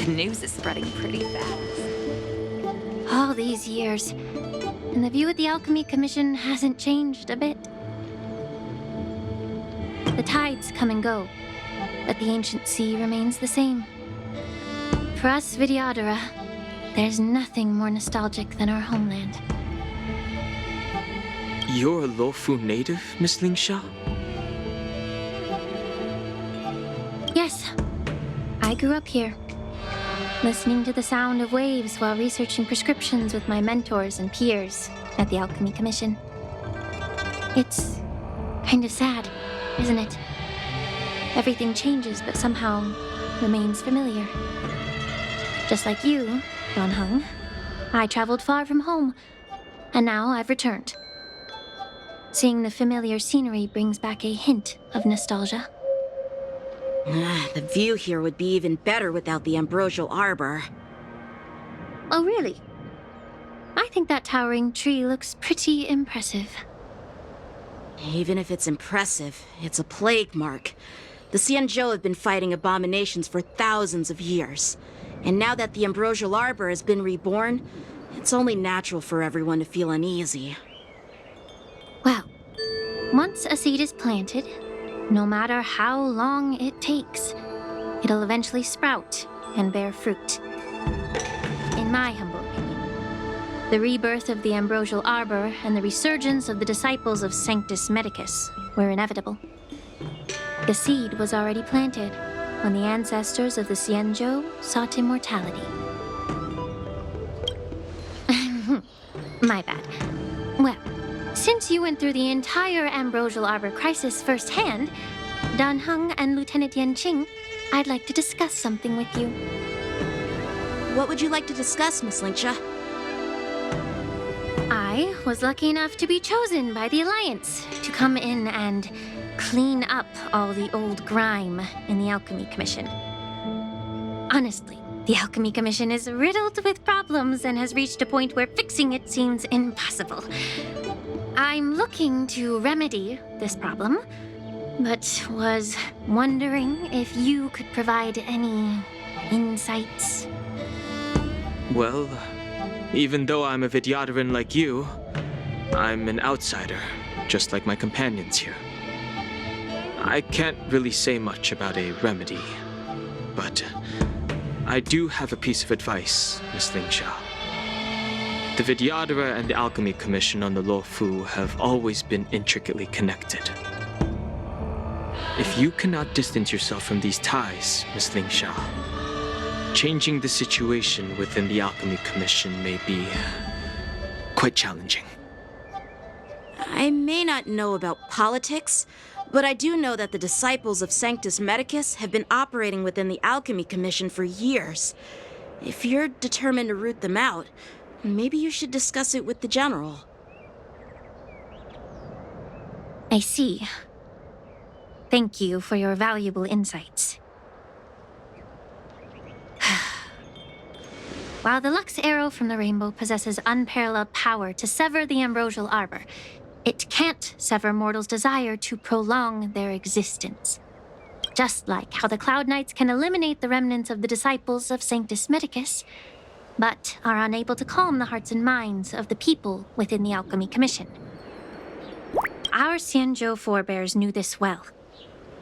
news is spreading pretty fast. All these years, and the view of the Alchemy Commission hasn't changed a bit. The tides come and go, but the ancient sea remains the same. For us Vidyadhara, there's nothing more nostalgic than our homeland. You're a Luofu native, Miss Lingsha? Yes, I grew up here, listening to the sound of waves while researching prescriptions with my mentors and peers at the Alchemy Commission. It's kind of sad, isn't it? Everything changes, but somehow remains familiar. Just like you, Don Hung, I traveled far from home, and now I've returned. Seeing the familiar scenery brings back a hint of nostalgia. The view here would be even better without the ambrosial arbor. Oh, really? I think that towering tree looks pretty impressive. Even if it's impressive, it's a plague mark. The Xianzhou have been fighting abominations for thousands of years. And now that the ambrosial arbor has been reborn, it's only natural for everyone to feel uneasy. Well, once a seed is planted, no matter how long it takes, it'll eventually sprout and bear fruit. In my humble opinion, the rebirth of the ambrosial arbor and the resurgence of the disciples of Sanctus Medicus were inevitable. The seed was already planted when the ancestors of the Xianzhou sought immortality. My bad. Well, since you went through the entire ambrosial arbor crisis firsthand, Dan Heng and Lieutenant Yanqing, I'd like to discuss something with you. What would you like to discuss, Miss Lingsha? I was lucky enough to be chosen by the Alliance to come in and clean up all the old grime in the Alchemy Commission. Honestly, the Alchemy Commission is riddled with problems and has reached a point where fixing it seems impossible. I'm looking to remedy this problem, but was wondering if you could provide any insights. Well, even though I'm a Vidyadharan like you, I'm an outsider, just like my companions here. I can't really say much about a remedy, but I do have a piece of advice, Miss Lingsha. The Vidyadhara and the Alchemy Commission on the Luofu have always been intricately connected. If you cannot distance yourself from these ties, Miss Lingsha, changing the situation within the Alchemy Commission may be quite challenging. I may not know about politics, but I do know that the disciples of Sanctus Medicus have been operating within the Alchemy Commission for years. If you're determined to root them out, maybe you should discuss it with the General. I see. Thank you for your valuable insights. While the Lux Arrow from the Rainbow possesses unparalleled power to sever the ambrosial arbor, it can't sever mortals' desire to prolong their existence. Just like how the Cloud Knights can eliminate the remnants of the disciples of Sanctus Medicus, but are unable to calm the hearts and minds of the people within the Alchemy Commission. Our Xianzhou forebears knew this well,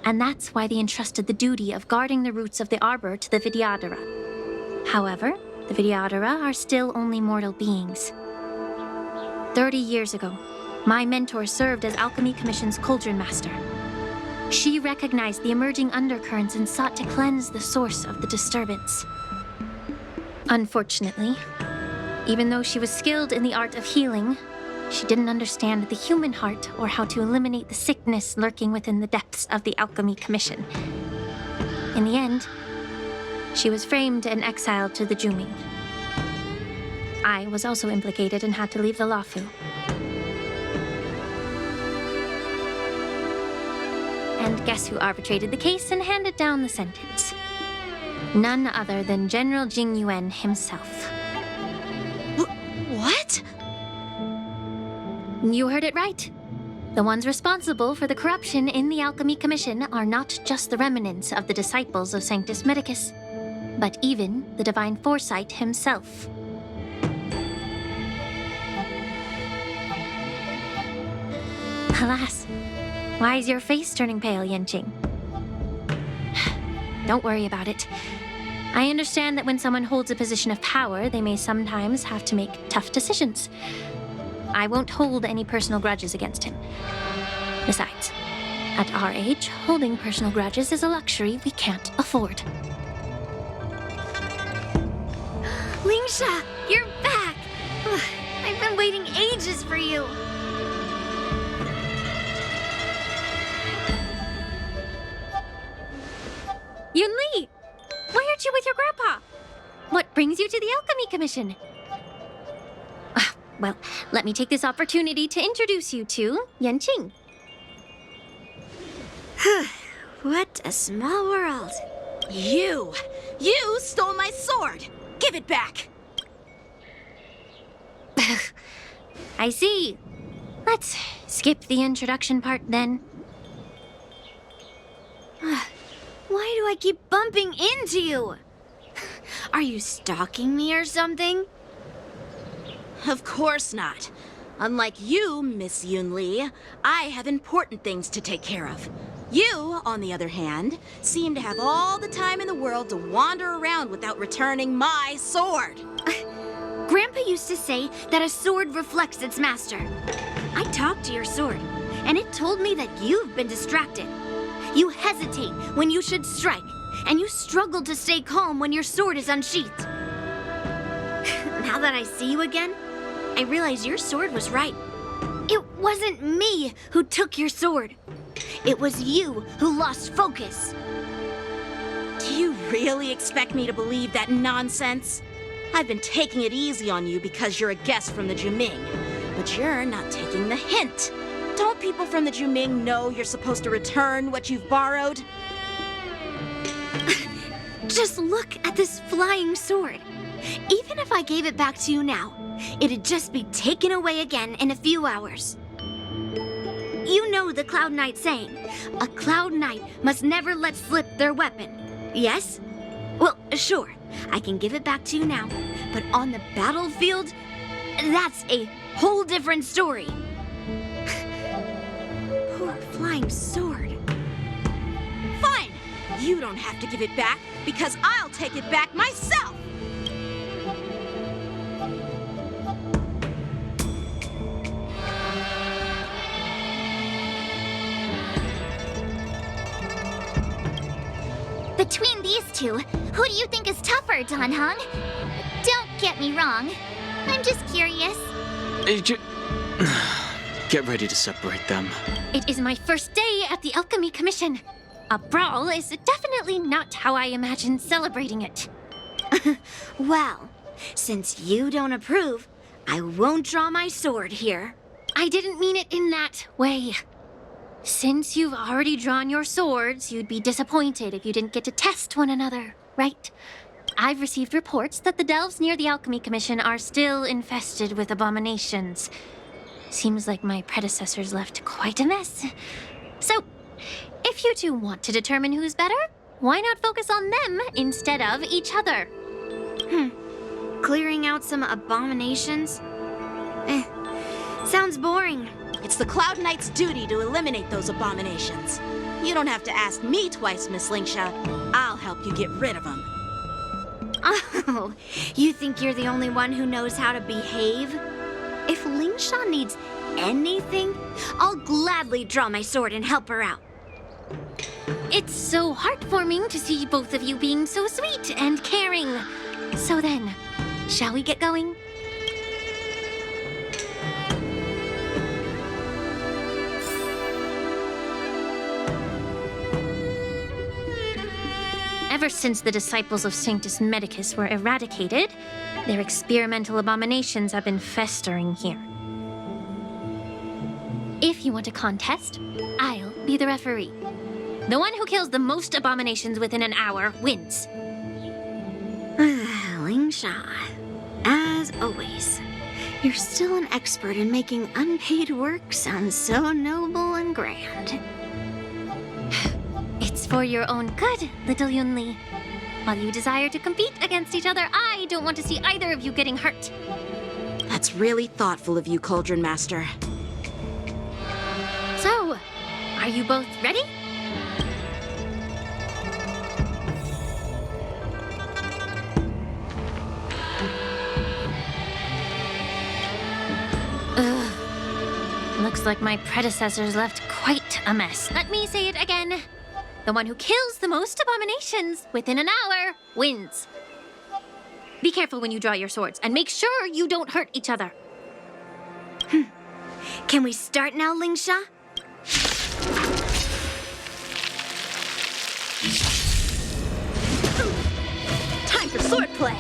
and that's why they entrusted the duty of guarding the roots of the arbor to the Vidyadhara. However, the Vidyadhara are still only mortal beings. 30 years ago, my mentor served as Alchemy Commission's Cauldron Master. She recognized the emerging undercurrents and sought to cleanse the source of the disturbance. Unfortunately, even though she was skilled in the art of healing, she didn't understand the human heart or how to eliminate the sickness lurking within the depths of the Alchemy Commission. In the end, she was framed and exiled to the Juming. I was also implicated and had to leave the Luofu. And guess who arbitrated the case and handed down the sentence? None other than General Jing Yuan himself. What? You heard it right. The ones responsible for the corruption in the Alchemy Commission are not just the remnants of the disciples of Sanctus Medicus. but even the divine foresight himself. Alas, why is your face turning pale, Yanqing? Don't worry about it. I understand that when someone holds a position of power, they may sometimes have to make tough decisions. I won't hold any personal grudges against him. Besides, at our age, holding personal grudges is a luxury we can't afford. Lingsha, you're back! Ugh, I've been waiting ages for you. Yunli! Why aren't you with your grandpa? What brings you to the Alchemy Commission? Well, let me take this opportunity to introduce you to Yanqing. What a small world. You stole my sword! Give it back! I see. Let's skip the introduction part then. Why do I keep bumping into you? Are you stalking me or something? Of course not. Unlike you, Miss Yunli, I have important things to take care of. You, on the other hand, seem to have all the time in the world to wander around without returning my sword. Grandpa used to say that a sword reflects its master. I talked to your sword, and it told me that you've been distracted. You hesitate when you should strike, and you struggle to stay calm when your sword is unsheathed. Now that I see you again, I realize your sword was right. It wasn't me who took your sword. It was you who lost focus. Do you really expect me to believe that nonsense? I've been taking it easy on you because you're a guest from the Juming, but you're not taking the hint. Don't people from the Juming know you're supposed to return what you've borrowed? Just look at this flying sword. Even if I gave it back to you now, it'd just be taken away again in a few hours. You know the Cloud Knight saying, a Cloud Knight must never let slip their weapon. Yes? Well, sure, I can give it back to you now, but on the battlefield, that's a whole different story. Poor flying sword. Fine! You don't have to give it back, because I'll take it back myself! Between these two, who do you think is tougher, Don Hung? Don't get me wrong. I'm just curious. Get ready to separate them. It is my first day at the Alchemy Commission. A brawl is definitely not how I imagined celebrating it. Well, since you don't approve, I won't draw my sword here. I didn't mean it in that way. Since you've already drawn your swords, you'd be disappointed if you didn't get to test one another, right? I've received reports that the delves near the Alchemy Commission are still infested with abominations. Seems like my predecessors left quite a mess. So, if you two want to determine who's better, why not focus on them instead of each other? Clearing out some abominations? Sounds boring. It's the Cloud Knight's duty to eliminate those abominations. You don't have to ask me twice, Miss Lingsha. I'll help you get rid of them. Oh, you think you're the only one who knows how to behave? If Lingsha needs anything, I'll gladly draw my sword and help her out. It's so heartwarming to see both of you being so sweet and caring. So then, shall we get going? Ever since the disciples of Sanctus Medicus were eradicated, their experimental abominations have been festering here. If you want a contest, I'll be the referee. The one who kills the most abominations within an hour wins. Lingsha, as always, you're still an expert in making unpaid work sound so noble and grand. It's for your own good, little Yunli. While you desire to compete against each other, I don't want to see either of you getting hurt. That's really thoughtful of you, Cauldron Master. So, are you both ready? Looks like my predecessors left quite a mess. Let me say it again. The one who kills the most abominations within an hour wins. Be careful when you draw your swords, and make sure you don't hurt each other. Can we start now, Lingsha? Time for swordplay!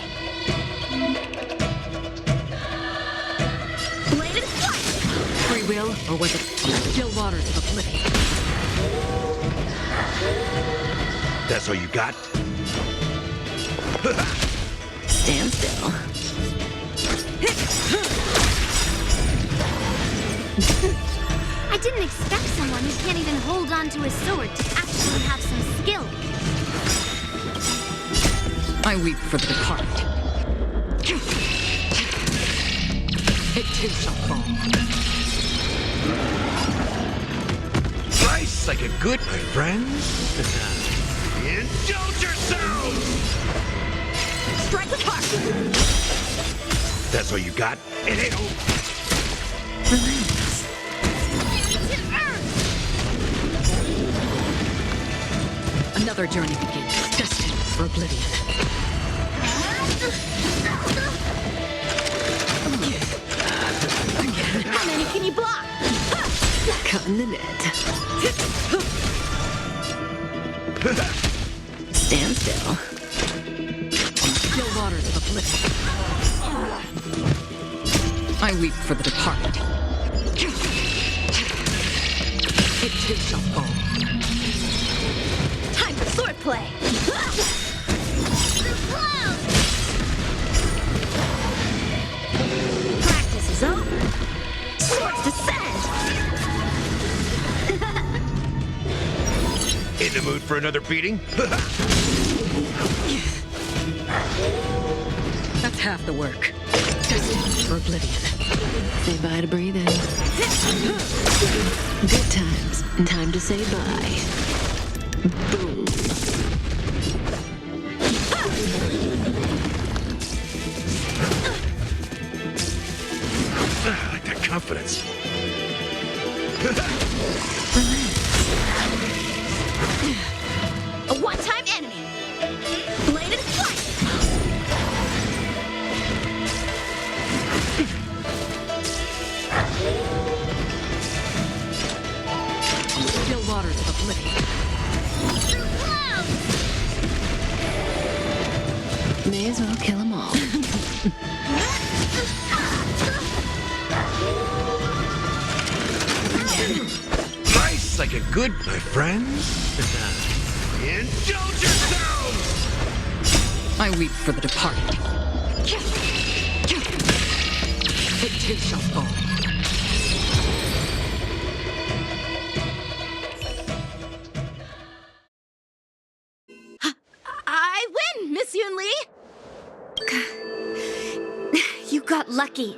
Bladed flight! Free will, or was it still waters of oblivion? That's all you got? Stand still. I didn't expect someone who can't even hold on to his sword to actually have some skill. I weep for the departed. It too shall fall. Slice like a good, my friends. Indulge yourselves! Strike the heart! That's all you got? It ain't over. Relax. Another journey begins, destined for oblivion. How many can you block? Cutting the net. Stand still. On the still waters of oblivion. I weep for the departed. It too shall fall. Time for swordplay! Practice is over. Swords descend! In the mood for another beating? That's half the work. Destined for oblivion. Say bye to breathing. Good times. Time to say bye. Boom. I like that confidence. A one-time enemy! Bladed flight! On the still waters of oblivion. May as well kill them all. Slice like a good, my friends. Indulge yourselves! I weep for the departed. It too shall fall. I win, Miss Yunli! You got lucky.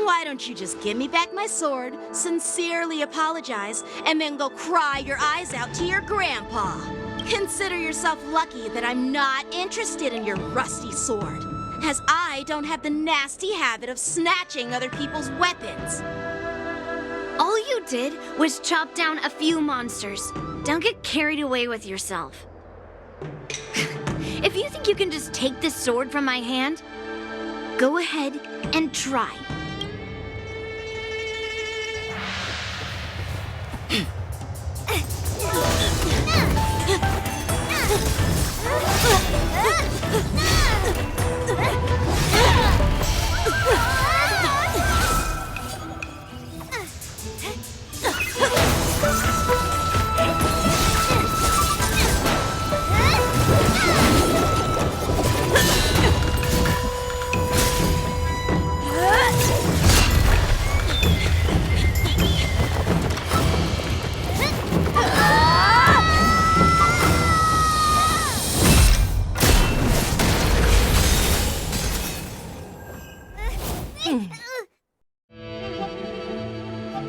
Why don't you just give me back my sword, sincerely apologize, and then go cry your eyes out to your grandpa? Consider yourself lucky that I'm not interested in your rusty sword, as I don't have the nasty habit of snatching other people's weapons. All you did was chop down a few monsters. Don't get carried away with yourself. If you think you can just take this sword from my hand, go ahead and try.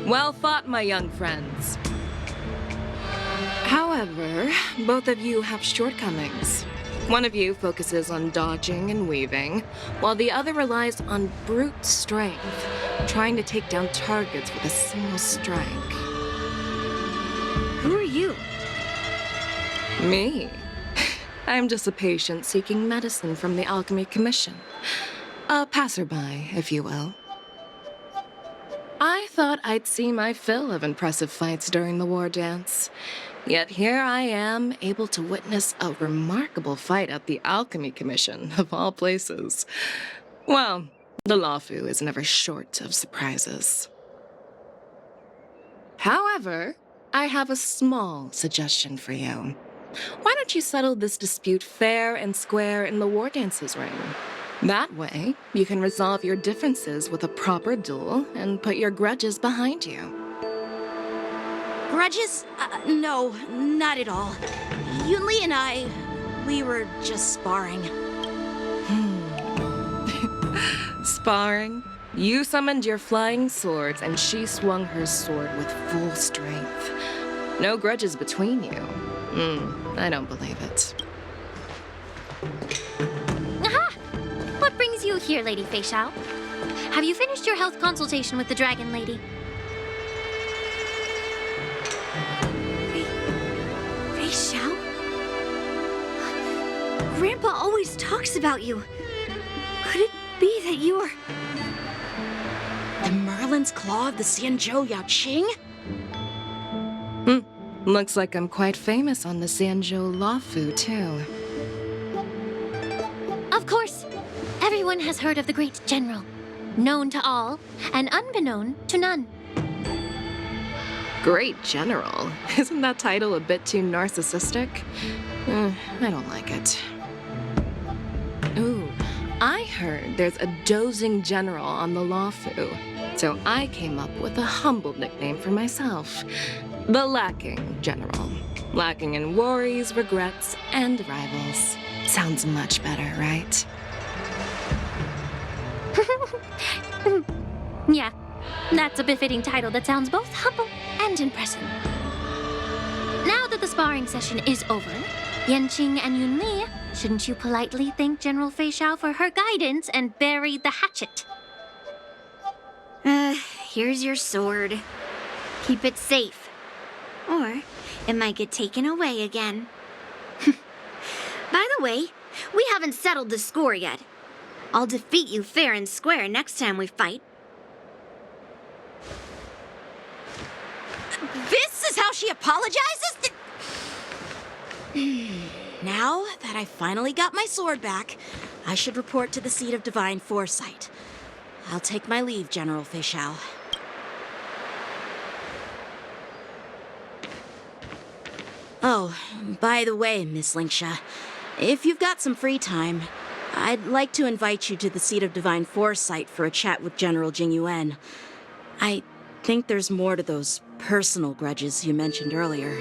Well fought, my young friends. However, both of you have shortcomings. One of you focuses on dodging and weaving, while the other relies on brute strength, trying to take down targets with a single strike. Who are you? Me? I'm just a patient seeking medicine from the Alchemy Commission. A passerby, if you will. I thought I'd see my fill of impressive fights during the war dance. Yet here I am, able to witness a remarkable fight at the Alchemy Commission, of all places. Well, the Lawfu is never short of surprises. However, I have a small suggestion for you. Why don't you settle this dispute fair and square in the war dances ring? That way, you can resolve your differences with a proper duel and put your grudges behind you. Grudges? No, not at all. Yunli and I, we were just sparring. Sparring? You summoned your flying swords and she swung her sword with full strength. No grudges between you. I don't believe it. Aha! What brings you here, Lady Fei Xiao? Have you finished your health consultation with the Dragon Lady? Fei Xiao? Grandpa always talks about you. Could it be that you are... The Merlin's Claw of the Xianzhou Yaoqing? Looks like I'm quite famous on the Xianzhou Lawfu, too. Of course. Everyone has heard of the great general. Known to all, and unbeknown to none. Great General? Isn't that title a bit too narcissistic? I don't like it. Ooh, I heard there's a dozing general on the Lawfu, so I came up with a humble nickname for myself. The Lacking General. Lacking in worries, regrets, and rivals. Sounds much better, right? Yeah, that's a befitting title that sounds both humble and impressive. Now that the sparring session is over, Yanqing and Yunli, shouldn't you politely thank General Fei Xiao for her guidance and bury the hatchet? Here's your sword. Keep it safe. Or it might get taken away again. By the way, we haven't settled the score yet. I'll defeat you fair and square next time we fight. This is how she apologizes? Now that I finally got my sword back, I should report to the seat of divine foresight. I'll take my leave, General Fei Xiao. Oh, by the way, Miss Linksha, if you've got some free time, I'd like to invite you to the seat of divine foresight for a chat with General Jingyuan. I think there's more to those personal grudges you mentioned earlier.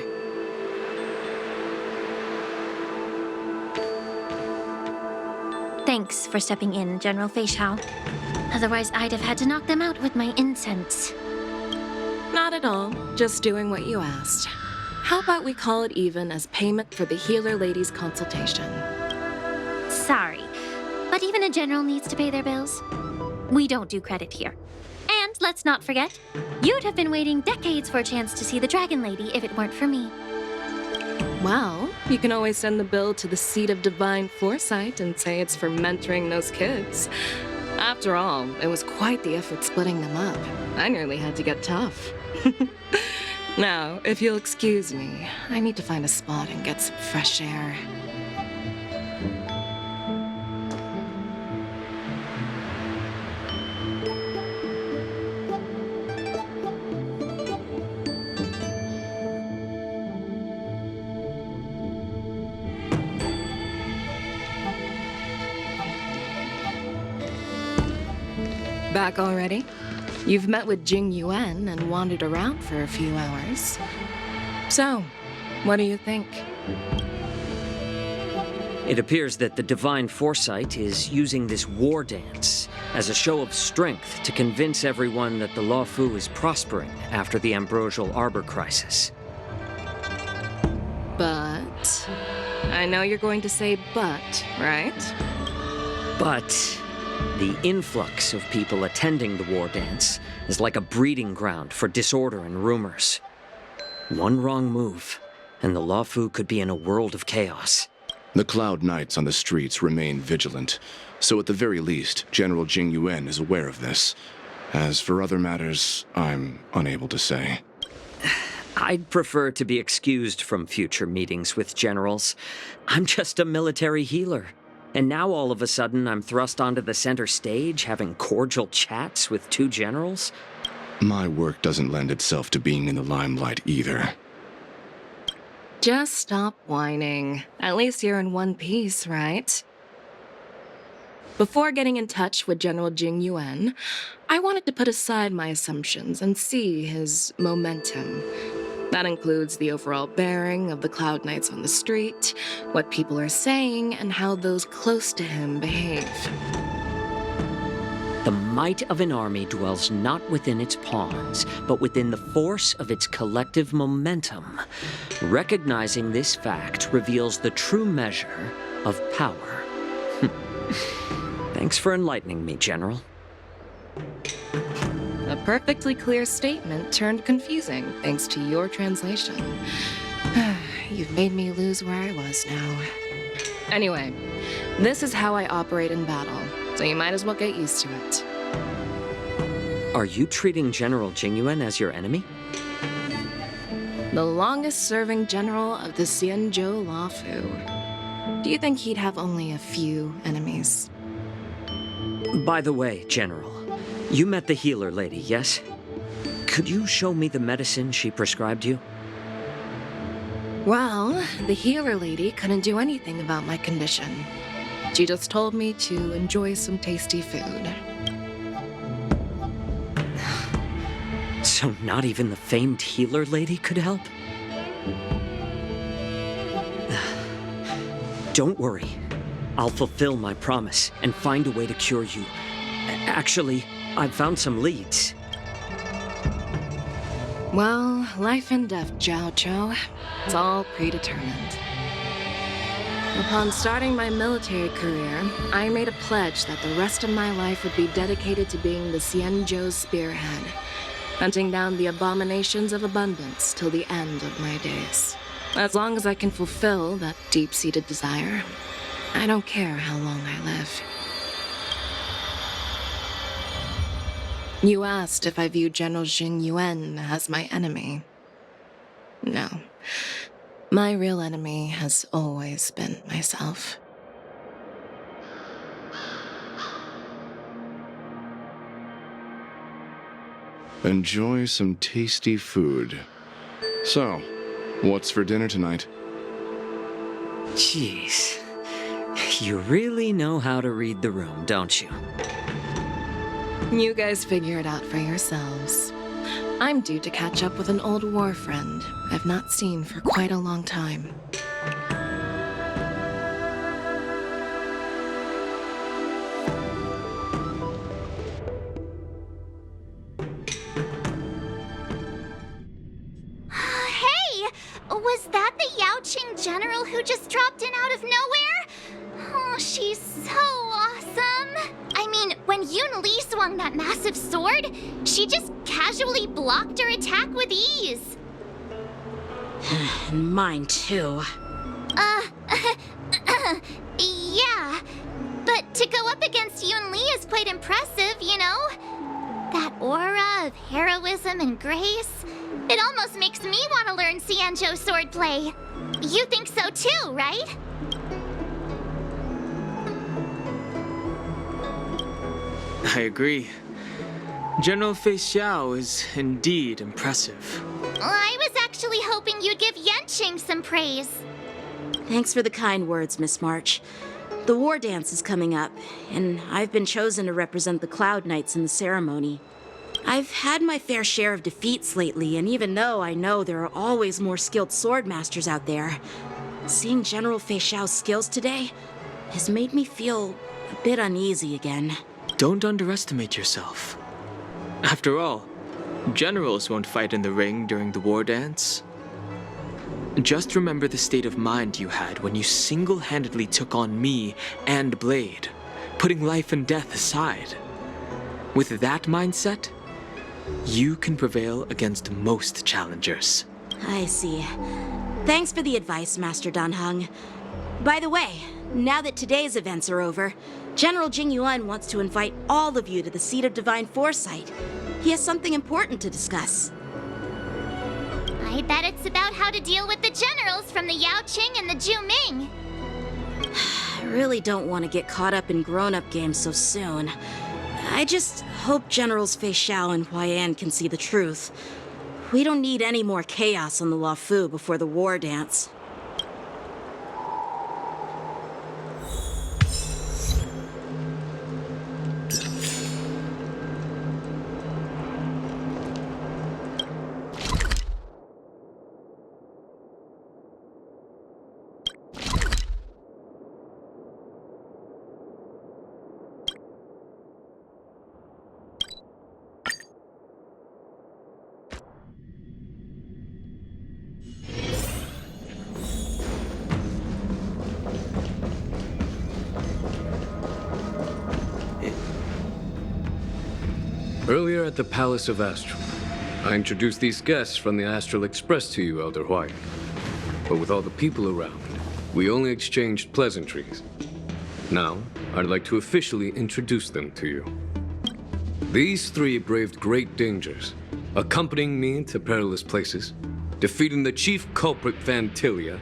Thanks for stepping in, General Fei Xiao. Otherwise, I'd have had to knock them out with my incense. Not at all. Just doing what you asked. How about we call it even as payment for the healer lady's consultation? Sorry, but even a general needs to pay their bills. We don't do credit here. And let's not forget, you'd have been waiting decades for a chance to see the Dragon Lady if it weren't for me. Well, you can always send the bill to the seat of divine foresight and say it's for mentoring those kids. After all, it was quite the effort splitting them up. I nearly had to get tough. Now, if you'll excuse me, I need to find a spot and get some fresh air. Back already? You've met with Jing Yuan and wandered around for a few hours. So, what do you think? It appears that the Divine Foresight is using this war dance as a show of strength to convince everyone that the Luofu is prospering after the Ambrosial Arbor crisis. But... I know you're going to say but, right? But the influx of people attending the war dance is like a breeding ground for disorder and rumors. One wrong move, and the Luofu could be in a world of chaos. The Cloud Knights on the streets remain vigilant, so at the very least, General Jing Yuan is aware of this. As for other matters, I'm unable to say. I'd prefer to be excused from future meetings with generals. I'm just a military healer. And now all of a sudden I'm thrust onto the center stage having cordial chats with two generals? My work doesn't lend itself to being in the limelight either. Just stop whining. At least you're in one piece, right? Before getting in touch with General Jing Yuan, I wanted to put aside my assumptions and see his momentum. That includes the overall bearing of the Cloud Knights on the street, what people are saying, and how those close to him behave. The might of an army dwells not within its pawns, but within the force of its collective momentum. Recognizing this fact reveals the true measure of power. Thanks for enlightening me, General. A perfectly clear statement turned confusing thanks to your translation. You've made me lose where I was now. Anyway, this is how I operate in battle, so you might as well get used to it. Are you treating General Jing Yuan as your enemy? The longest-serving general of the Xianzhou Luofu. Do you think he'd have only a few enemies? By the way, General, you met the healer lady, yes? Could you show me the medicine she prescribed you? Well, the healer lady couldn't do anything about my condition. She just told me to enjoy some tasty food. So not even the famed healer lady could help? Don't worry. I'll fulfill my promise and find a way to cure you. Actually, I've found some leads. Well, life and death, Zhao Zhou. It's all predetermined. Upon starting my military career, I made a pledge that the rest of my life would be dedicated to being the Xianzhou spearhead, hunting down the abominations of abundance till the end of my days. As long as I can fulfill that deep-seated desire, I don't care how long I live. You asked if I view General Jing Yuan as my enemy. No. My real enemy has always been myself. Enjoy some tasty food. So, what's for dinner tonight? Jeez. You really know how to read the room, don't you? You guys figure it out for yourselves. I'm due to catch up with an old war friend I've not seen for quite a long time. Hey! Was that the Yaoqing general who just dropped in out of nowhere? Oh, she's so awesome! I mean, when Yun Li swung that massive sword, she just casually blocked her attack with ease. And mine too. Yeah. But to go up against Yun Li is quite impressive, you know? That aura of heroism and grace. It almost makes me want to learn Xianzhou swordplay. You think so too, right? I agree. General Fei Xiao is indeed impressive. I was actually hoping you'd give Yanqing some praise. Thanks for the kind words, Miss March. The war dance is coming up, and I've been chosen to represent the Cloud Knights in the ceremony. I've had my fair share of defeats lately, and even though I know there are always more skilled sword masters out there, seeing General Fei Xiao's skills today has made me feel a bit uneasy again. Don't underestimate yourself. After all, generals won't fight in the ring during the war dance. Just remember the state of mind you had when you single-handedly took on me and Blade, putting life and death aside. With that mindset, you can prevail against most challengers. I see. Thanks for the advice, Master Dan Heng. By the way, now that today's events are over, General Jing Yuan wants to invite all of you to the Seat of Divine Foresight. He has something important to discuss. I bet it's about how to deal with the generals from the Yao Qing and the Ju Ming. I really don't want to get caught up in grown-up games so soon. I just hope Generals Fei Xiao and Huaiyan can see the truth. We don't need any more chaos on the Luofu before the war dance. Earlier at the Palace of Astral, I introduced these guests from the Astral Express to you, Elder White. But with all the people around, we only exchanged pleasantries. Now, I'd like to officially introduce them to you. These three braved great dangers, accompanying me to perilous places, defeating the chief culprit Vantilia,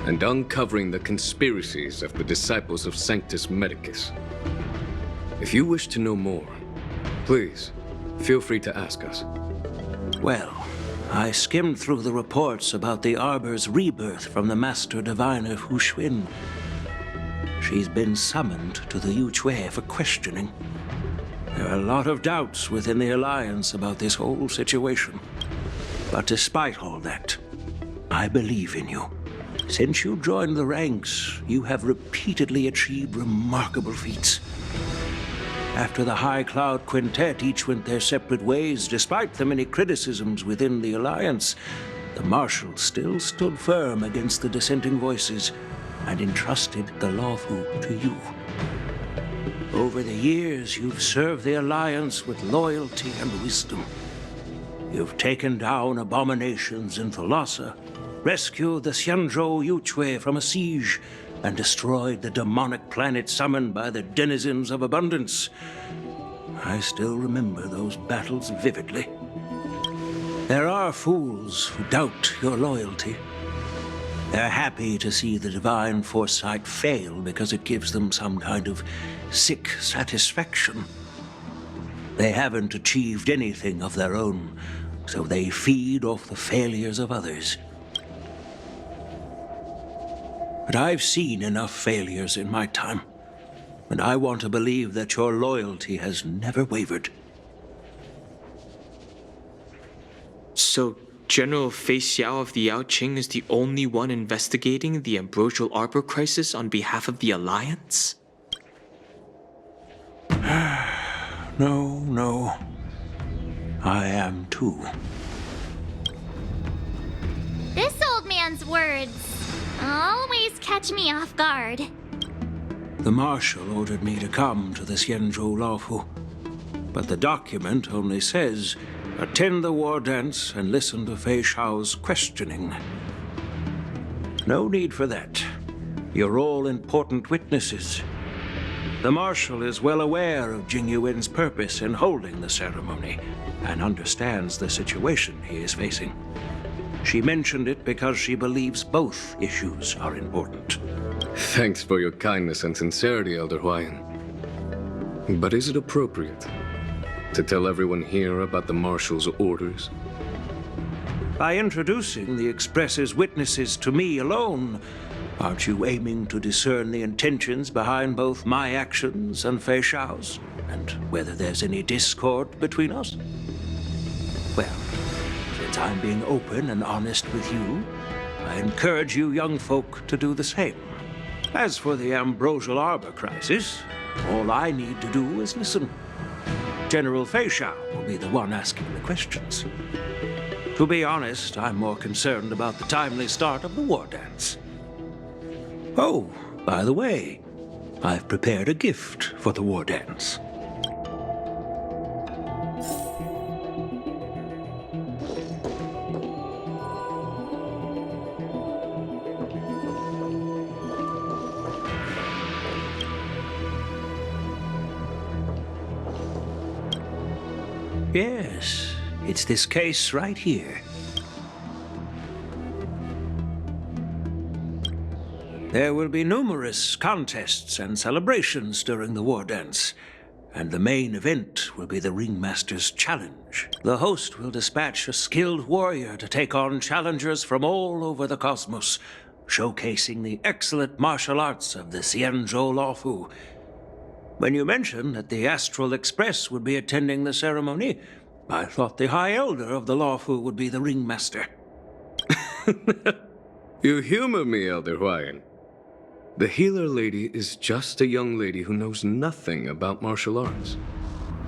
and uncovering the conspiracies of the disciples of Sanctus Medicus. If you wish to know more, please, feel free to ask us. Well, I skimmed through the reports about the Arbor's rebirth from the Master Diviner Hu Xuan. She's been summoned to the Yu Chui for questioning. There are a lot of doubts within the Alliance about this whole situation. But despite all that, I believe in you. Since you joined the ranks, you have repeatedly achieved remarkable feats. After the High Cloud Quintet each went their separate ways, despite the many criticisms within the Alliance, the Marshal still stood firm against the dissenting voices and entrusted the Luofu to you. Over the years, you've served the Alliance with loyalty and wisdom. You've taken down abominations in Thalassa, rescued the Xianzhou Yu Chui from a siege, and destroyed the demonic planet summoned by the denizens of abundance. I still remember those battles vividly. There are fools who doubt your loyalty. They're happy to see the divine foresight fail because it gives them some kind of sick satisfaction. They haven't achieved anything of their own, so they feed off the failures of others. But I've seen enough failures in my time, and I want to believe that your loyalty has never wavered. So, General Fei Xiao of the Yao Qing is the only one investigating the Ambrosial Arbor crisis on behalf of the Alliance? No. I am too. This old man's words always catch me off guard. The Marshal ordered me to come to the Xianzhou Luofu, but the document only says, attend the war dance and listen to Fei Xiao's questioning. No need for that. You're all important witnesses. The Marshal is well aware of Jing Yuan's purpose in holding the ceremony and understands the situation he is facing. She mentioned it because she believes both issues are important. Thanks for your kindness and sincerity, Elder Huaiyan. But is it appropriate to tell everyone here about the Marshal's orders? By introducing the Express's witnesses to me alone, aren't you aiming to discern the intentions behind both my actions and Fei Xiao's, and whether there's any discord between us? Well, since I'm being open and honest with you, I encourage you young folk to do the same. As for the Ambrosial Arbor crisis, All I need to do is listen. General Feishao will be the one asking the questions. To be honest, I'm more concerned about the timely start of the war dance. Oh, by the way, I've prepared a gift for the war dance. Yes, it's this case right here. There will be numerous contests and celebrations during the war dance, and the main event will be the Ringmaster's Challenge. The host will dispatch a skilled warrior to take on challengers from all over the cosmos, showcasing the excellent martial arts of the Xianzhou Luofu. When you mentioned that the Astral Express would be attending the ceremony, I thought the High Elder of the Luofu would be the Ringmaster. You humor me, Elder Huayan. The healer lady is just a young lady who knows nothing about martial arts.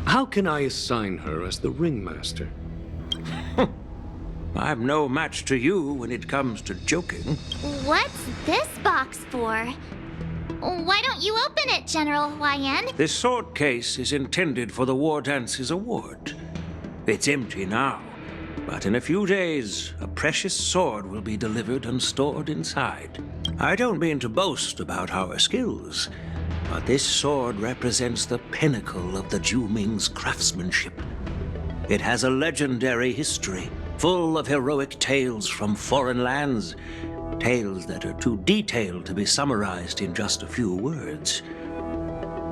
How can I assign her as the Ringmaster? I'm no match to you when it comes to joking. What's this box for? Why don't you open it, General Huayan? This sword case is intended for the War Dance's award. It's empty now, but in a few days, a precious sword will be delivered and stored inside. I don't mean to boast about our skills, but this sword represents the pinnacle of the Zhuming's craftsmanship. It has a legendary history, full of heroic tales from foreign lands, tales that are too detailed to be summarized in just a few words.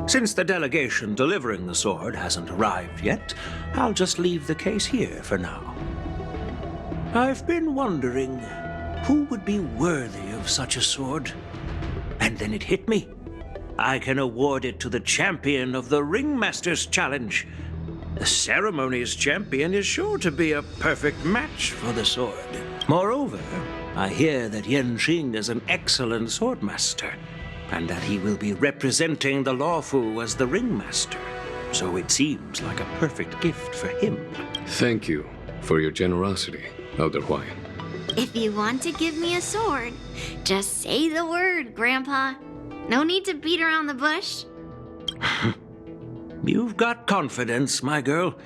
Since the delegation delivering the sword hasn't arrived yet, I'll just leave the case here for now. I've been wondering who would be worthy of such a sword. And then it hit me. I can award it to the champion of the Ringmaster's Challenge. The ceremony's champion is sure to be a perfect match for the sword. Moreover, I hear that Yanqing is an excellent swordmaster, and that he will be representing the Luofu as the Ringmaster. So it seems like a perfect gift for him. Thank you for your generosity, Elder Huayan. If you want to give me a sword, just say the word, Grandpa. No need to beat around the bush. You've got confidence, my girl,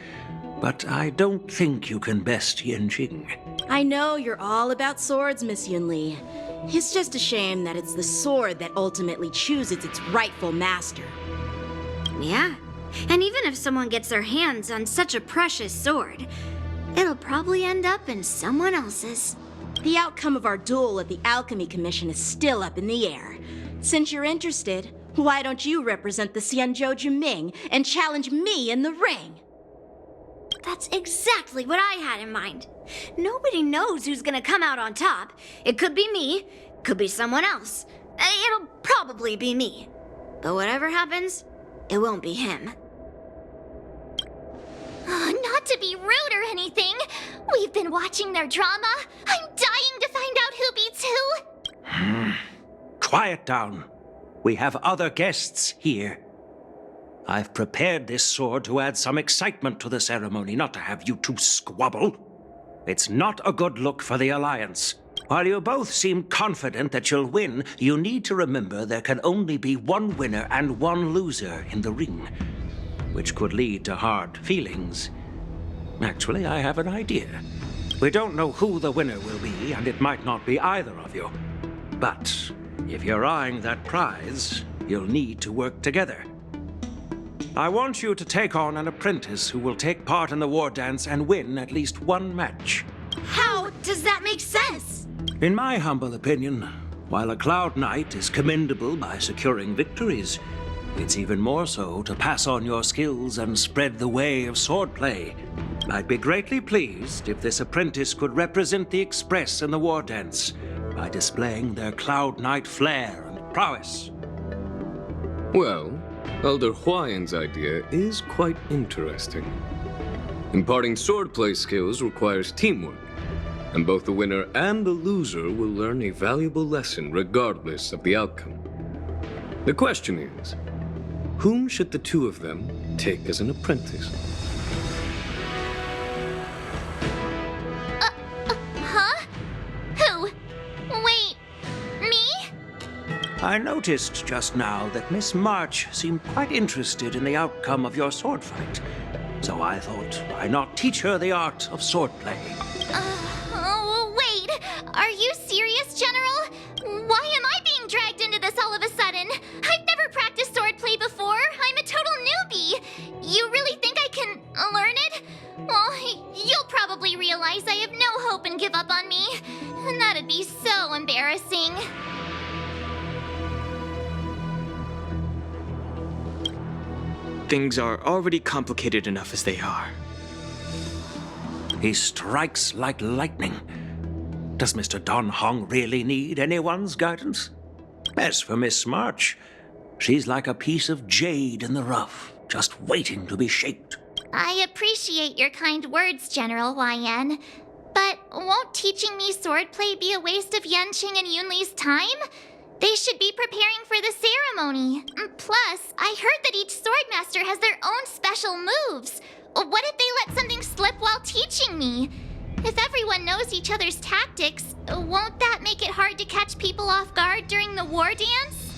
but I don't think you can best Yanqing. I know you're all about swords, Miss Yunli. It's just a shame that it's the sword that ultimately chooses its rightful master. Yeah, and even if someone gets their hands on such a precious sword, it'll probably end up in someone else's. The outcome of our duel at the Alchemy Commission is still up in the air. Since you're interested, why don't you represent the Xianzhou Juming and challenge me in the ring? That's exactly what I had in mind. Nobody knows who's gonna come out on top. It could be me, could be someone else. It'll probably be me. But whatever happens, it won't be him. Not to be rude or anything. We've been watching their drama. I'm dying to find out who beats who. Quiet down. We have other guests here. I've prepared this sword to add some excitement to the ceremony, not to have you two squabble. It's not a good look for the Alliance. While you both seem confident that you'll win, you need to remember there can only be one winner and one loser in the ring, which could lead to hard feelings. Actually, I have an idea. We don't know who the winner will be, and it might not be either of you. But if you're eyeing that prize, you'll need to work together. I want you to take on an apprentice who will take part in the war dance and win at least one match. How does that make sense? In my humble opinion, while a Cloud Knight is commendable by securing victories, it's even more so to pass on your skills and spread the way of swordplay. I'd be greatly pleased if this apprentice could represent the Express in the war dance by displaying their Cloud Knight flair and prowess. Well, Elder Huayan's idea is quite interesting. Imparting swordplay skills requires teamwork, and both the winner and the loser will learn a valuable lesson regardless of the outcome. The question is, Whom should the two of them take as an apprentice? Huh? Who? Wait, me? I noticed just now that Miss March seemed quite interested in the outcome of your sword fight. So I thought, why not teach her the art of swordplay? Wait, are you serious, General? Why am I being dragged into this all of a sudden? I've never practiced swordplay before. I'm a total newbie. You really think I can learn it? Well, you'll probably realize I have no hope and give up on me. And that'd be so embarrassing. Things are already complicated enough as they are. He strikes like lightning. Does Mr. Don Hong really need anyone's guidance? As for Miss March, she's like a piece of jade in the rough, just waiting to be shaped. I appreciate your kind words, General YN. But won't teaching me swordplay be a waste of Yanqing and Yunli's time? They should be preparing for the ceremony. Plus, I heard that each swordmaster has their own special moves. What if they let something slip while teaching me? If everyone knows each other's tactics, won't that make it hard to catch people off guard during the war dance?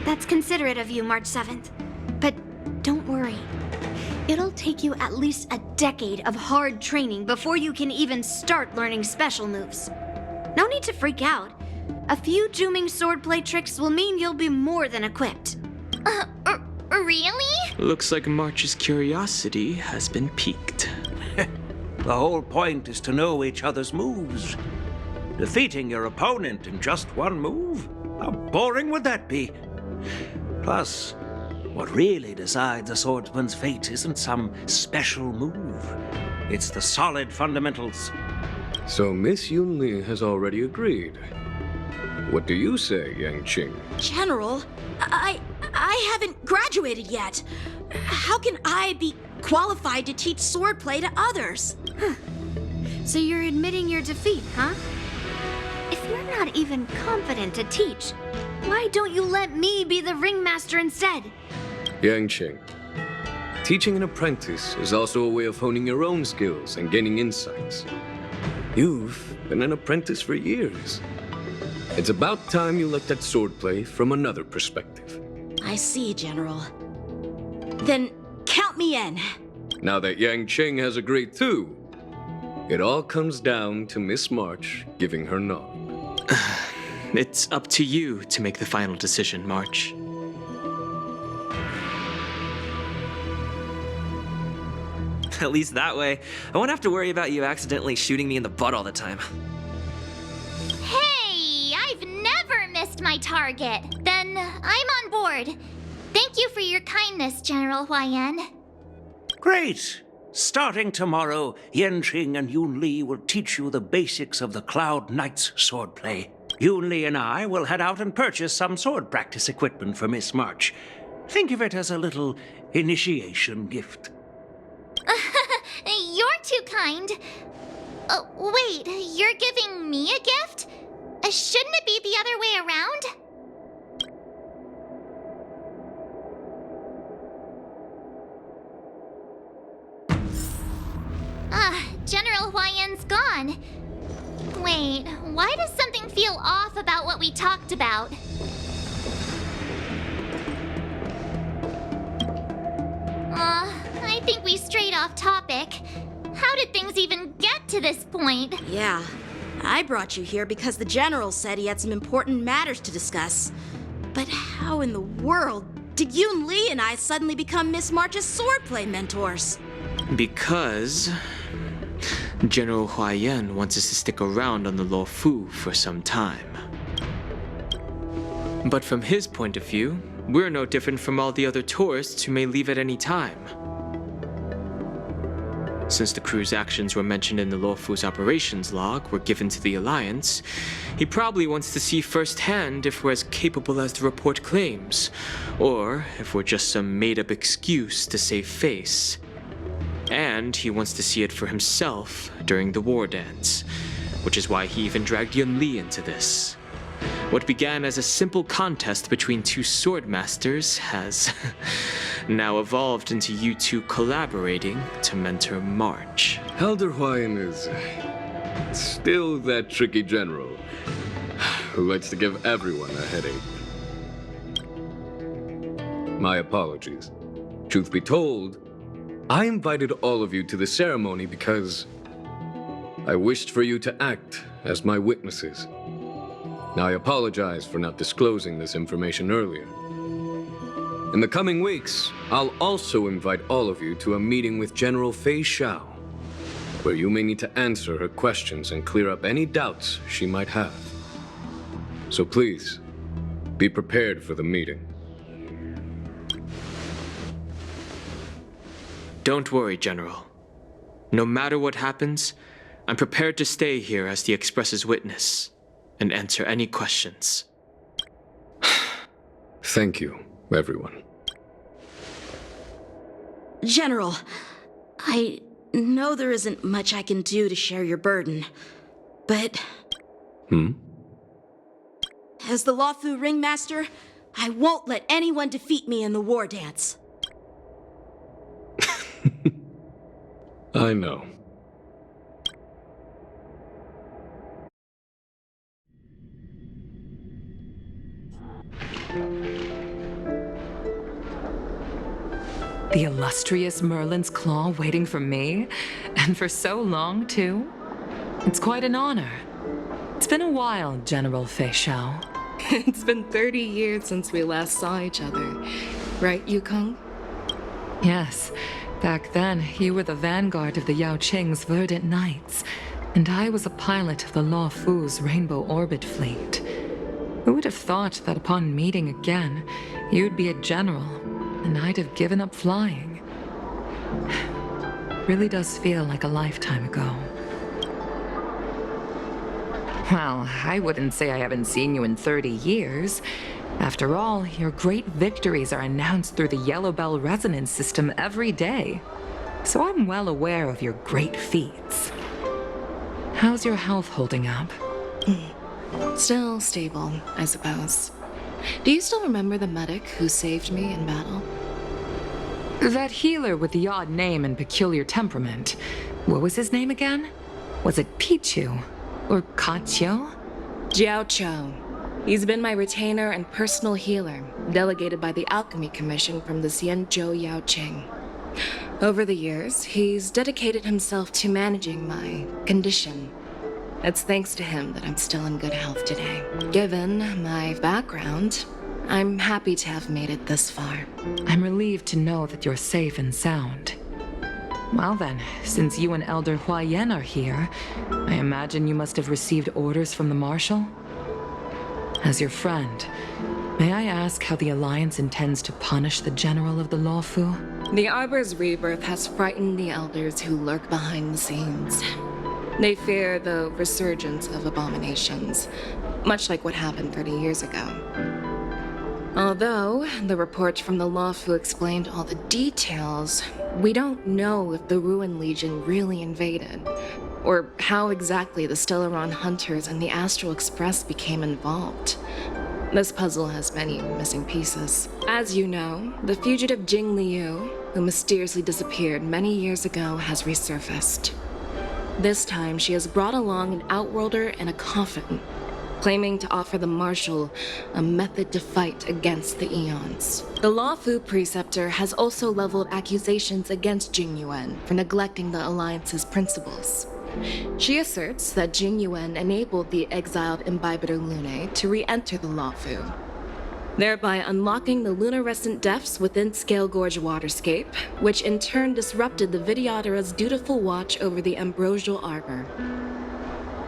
That's considerate of you, March 7th. But don't worry. It'll take you at least a decade of hard training before you can even start learning special moves. No need to freak out. A few Juming swordplay tricks will mean you'll be more than equipped. Really? Looks like March's curiosity has been piqued. The whole point is to know each other's moves. Defeating your opponent in just one move? How boring would that be? Plus, what really decides a swordsman's fate isn't some special move. It's the solid fundamentals. So Miss Yunli has already agreed. What do you say, Yanqing? General, I haven't graduated yet. How can I be qualified to teach swordplay to others? So you're admitting your defeat, huh? If you're not even confident to teach, why don't you let me be the ringmaster instead? Yanqing, teaching an apprentice is also a way of honing your own skills and gaining insights. You've been an apprentice for years. It's about time you looked at swordplay from another perspective. I see, General. Then count me in. Now that Yanqing has agreed too, it all comes down to Miss March giving her nod. It's up to you to make the final decision, March. At least that way, I won't have to worry about you accidentally shooting me in the butt all the time. Hey, I've never missed my target. Then I'm on board. Thank you for your kindness, General YN. Great! Starting tomorrow, Yanqing and Yunli will teach you the basics of the Cloud Knight's swordplay. Yunli and I will head out and purchase some sword practice equipment for Miss March. Think of it as a little initiation gift. You're too kind. Wait, you're giving me a gift? Shouldn't it be the other way around? General YN's gone. Wait, why does something feel off about what we talked about? I think we strayed off topic. How did things even get to this point? Yeah, I brought you here because the General said he had some important matters to discuss. But how in the world did Yun Li and I suddenly become Miss March's swordplay mentors? Because General Huayan wants us to stick around on the Luo Fu for some time. But from his point of view, we're no different from all the other tourists who may leave at any time. Since the crew's actions were mentioned in the Luo Fu's operations log were given to the Alliance, he probably wants to see firsthand if we're as capable as the report claims, or if we're just some made-up excuse to save face. And he wants to see it for himself during the war dance, which is why he even dragged Yun Li into this. What began as a simple contest between two sword masters has now evolved into you two collaborating to mentor March. Elder Hawaiian is still that tricky general who likes to give everyone a headache. My apologies. Truth be told, I invited all of you to the ceremony because I wished for you to act as my witnesses. Now, I apologize for not disclosing this information earlier. In the coming weeks, I'll also invite all of you to a meeting with General Fei Xiao, where you may need to answer her questions and clear up any doubts she might have. So please, be prepared for the meeting. Don't worry, General. No matter what happens, I'm prepared to stay here as the Express's witness and answer any questions. Thank you, everyone. General, I know there isn't much I can do to share your burden, but... As the Lawfu Ringmaster, I won't let anyone defeat me in the war dance. I know. The illustrious Merlin's Claw waiting for me? And for so long, too? It's quite an honor. It's been a while, General Fei Xiao. It's been 30 years since we last saw each other. Right, Yukong? Yes. Back then, you were the vanguard of the Yao Qing's Verdant Knights, and I was a pilot of the Law Fu's Rainbow Orbit Fleet. Who would have thought that upon meeting again, you'd be a general, and I'd have given up flying? Really does feel like a lifetime ago. Well, I wouldn't say I haven't seen you in 30 years. After all, your great victories are announced through the Yellow Bell resonance system every day. So I'm well aware of your great feats. How's your health holding up? Still stable, I suppose. Do you still remember the medic who saved me in battle? That healer with the odd name and peculiar temperament. What was his name again? Was it Pichu? Or Kachio? Jiao Cho. He's been my retainer and personal healer, delegated by the Alchemy Commission from the Xianzhou Yao Qing. Over the years, he's dedicated himself to managing my condition. It's thanks to him that I'm still in good health today. Given my background, I'm happy to have made it this far. I'm relieved to know that you're safe and sound. Well then, since you and Elder Huayan are here, I imagine you must have received orders from the Marshal? As your friend, may I ask how the Alliance intends to punish the General of the Lawfu? The Arbor's rebirth has frightened the elders who lurk behind the scenes. They fear the resurgence of abominations, much like what happened 30 years ago. Although the report from the Lawfu explained all the details, we don't know if the Ruin Legion really invaded, or how exactly the Stellaron Hunters and the Astral Express became involved. This puzzle has many missing pieces. As you know, the fugitive Jing Liu, who mysteriously disappeared many years ago, has resurfaced. This time, she has brought along an Outworlder and a coffin, claiming to offer the Marshal a method to fight against the Eons. The Lawfu Preceptor has also leveled accusations against Jing Yuan for neglecting the Alliance's principles. She asserts that Jing Yuan enabled the exiled Imbibitor Lunae to re-enter the Lawfu, thereby unlocking the lunarescent depths within Scale Gorge Waterscape, which in turn disrupted the Vidyadhara's dutiful watch over the Ambrosial Arbor.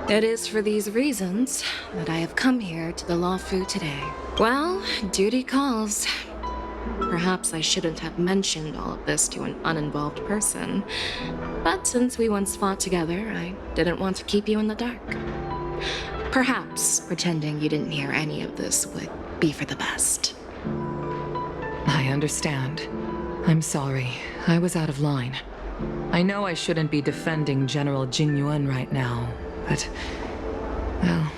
It is for these reasons that I have come here to the Lawfu today. Well, duty calls. Perhaps I shouldn't have mentioned all of this to an uninvolved person, but since we once fought together, I didn't want to keep you in the dark. Perhaps pretending you didn't hear any of this would be for the best. I understand. I'm sorry. I was out of line. I know I shouldn't be defending General Jing Yuan right now, but... well,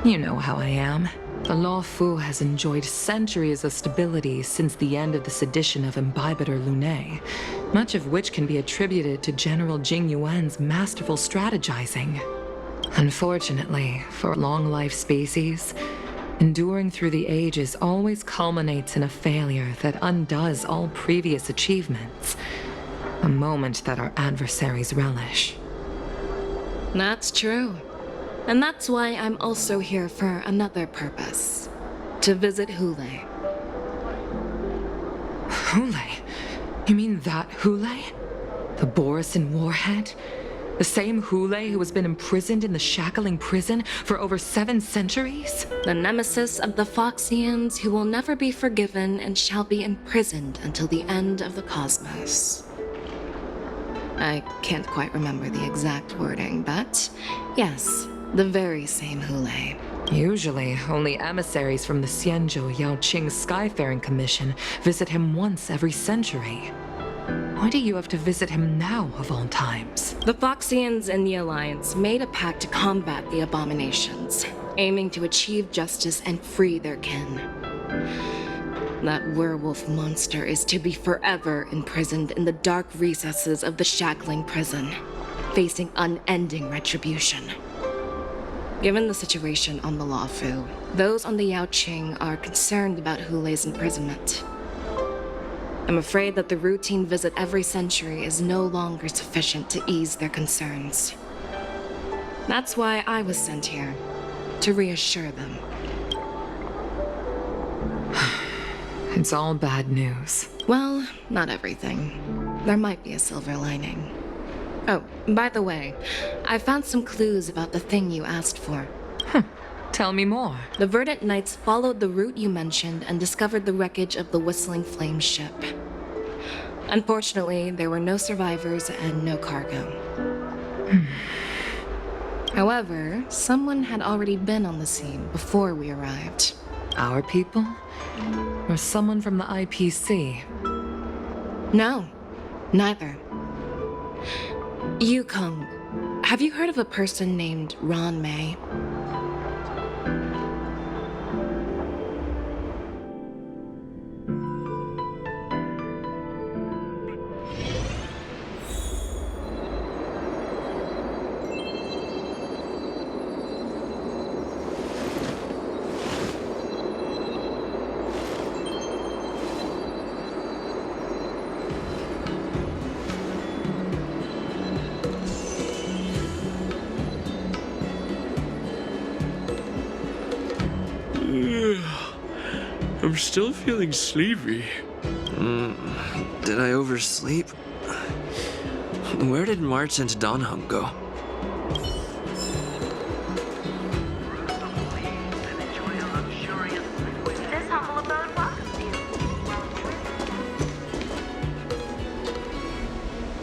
you know how I am. The Law Fu has enjoyed centuries of stability since the end of the sedition of Imbibiter Lunae, much of which can be attributed to General Jing Yuan's masterful strategizing. Unfortunately, for long-life species, enduring through the ages always culminates in a failure that undoes all previous achievements, a moment that our adversaries relish. That's true. And that's why I'm also here for another purpose. To visit Hule. Hule? You mean that Hule? The Borisin warhead? The same Hule who has been imprisoned in the shackling prison for over 7 centuries? The nemesis of the Foxians who will never be forgiven and shall be imprisoned until the end of the cosmos. I can't quite remember the exact wording, but yes, the very same Hule. Usually, only emissaries from the Xianzhou Yaoqing Skyfaring Commission visit him once every century. Why do you have to visit him now, of all times? The Foxians and the Alliance made a pact to combat the abominations, aiming to achieve justice and free their kin. That werewolf monster is to be forever imprisoned in the dark recesses of the shackling prison, facing unending retribution. Given the situation on the Law Fu, those on the Yaoqing are concerned about Hule's imprisonment. I'm afraid that the routine visit every century is no longer sufficient to ease their concerns. That's why I was sent here, to reassure them. It's all bad news. Well, not everything. There might be a silver lining. Oh, by the way, I found some clues about the thing you asked for. Tell me more. The Verdant Knights followed the route you mentioned and discovered the wreckage of the Whistling Flame ship. Unfortunately, there were no survivors and no cargo. However, someone had already been on the scene before we arrived. Our people? Or someone from the IPC? No, neither. Yukong, have you heard of a person named Ron May? I'm still feeling sleepy. Did I oversleep? Where did March and Donham go?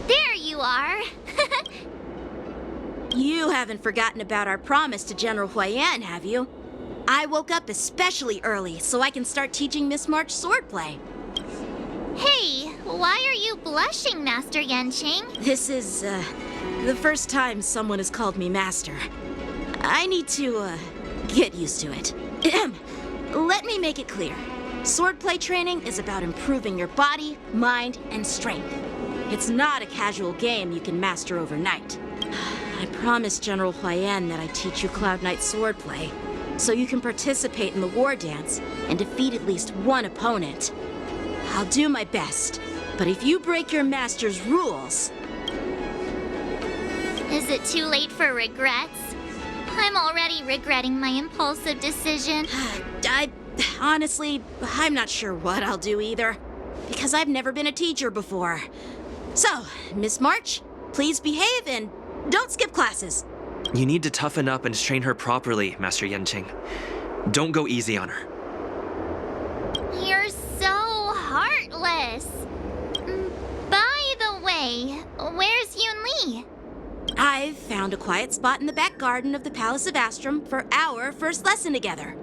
There you are. You haven't forgotten about our promise to General Huayan, have you? I woke up especially early so I can start teaching Miss March swordplay. Hey, why are you blushing, Master Yanqing? This is, the first time someone has called me Master. I need to, get used to it. Let me make it clear. Swordplay training is about improving your body, mind, and strength. It's not a casual game you can master overnight. I promised General Huayan that I'd teach you Cloud Knight swordplay, so you can participate in the war dance and defeat at least one opponent. I'll do my best, but if you break your master's rules... Is it too late for regrets? I'm already regretting my impulsive decision. Honestly, I'm not sure what I'll do either, because I've never been a teacher before. So, Miss March, please behave and don't skip classes. You need to toughen up and train her properly, Master Yanqing. Don't go easy on her. You're so heartless. By the way, where's Yun Li? I've found a quiet spot in the back garden of the Palace of Astrum for our first lesson together.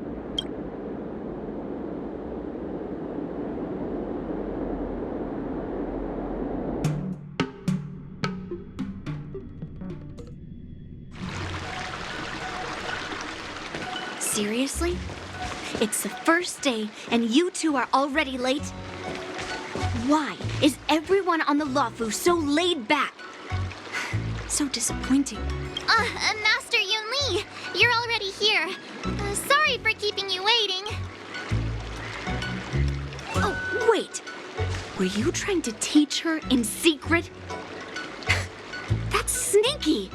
Seriously? It's the first day, and you two are already late? Why is everyone on the Luofu so laid back? So disappointing. Master Yun Li, you're already here. Sorry for keeping you waiting. Oh, wait. Were you trying to teach her in secret? That's sneaky.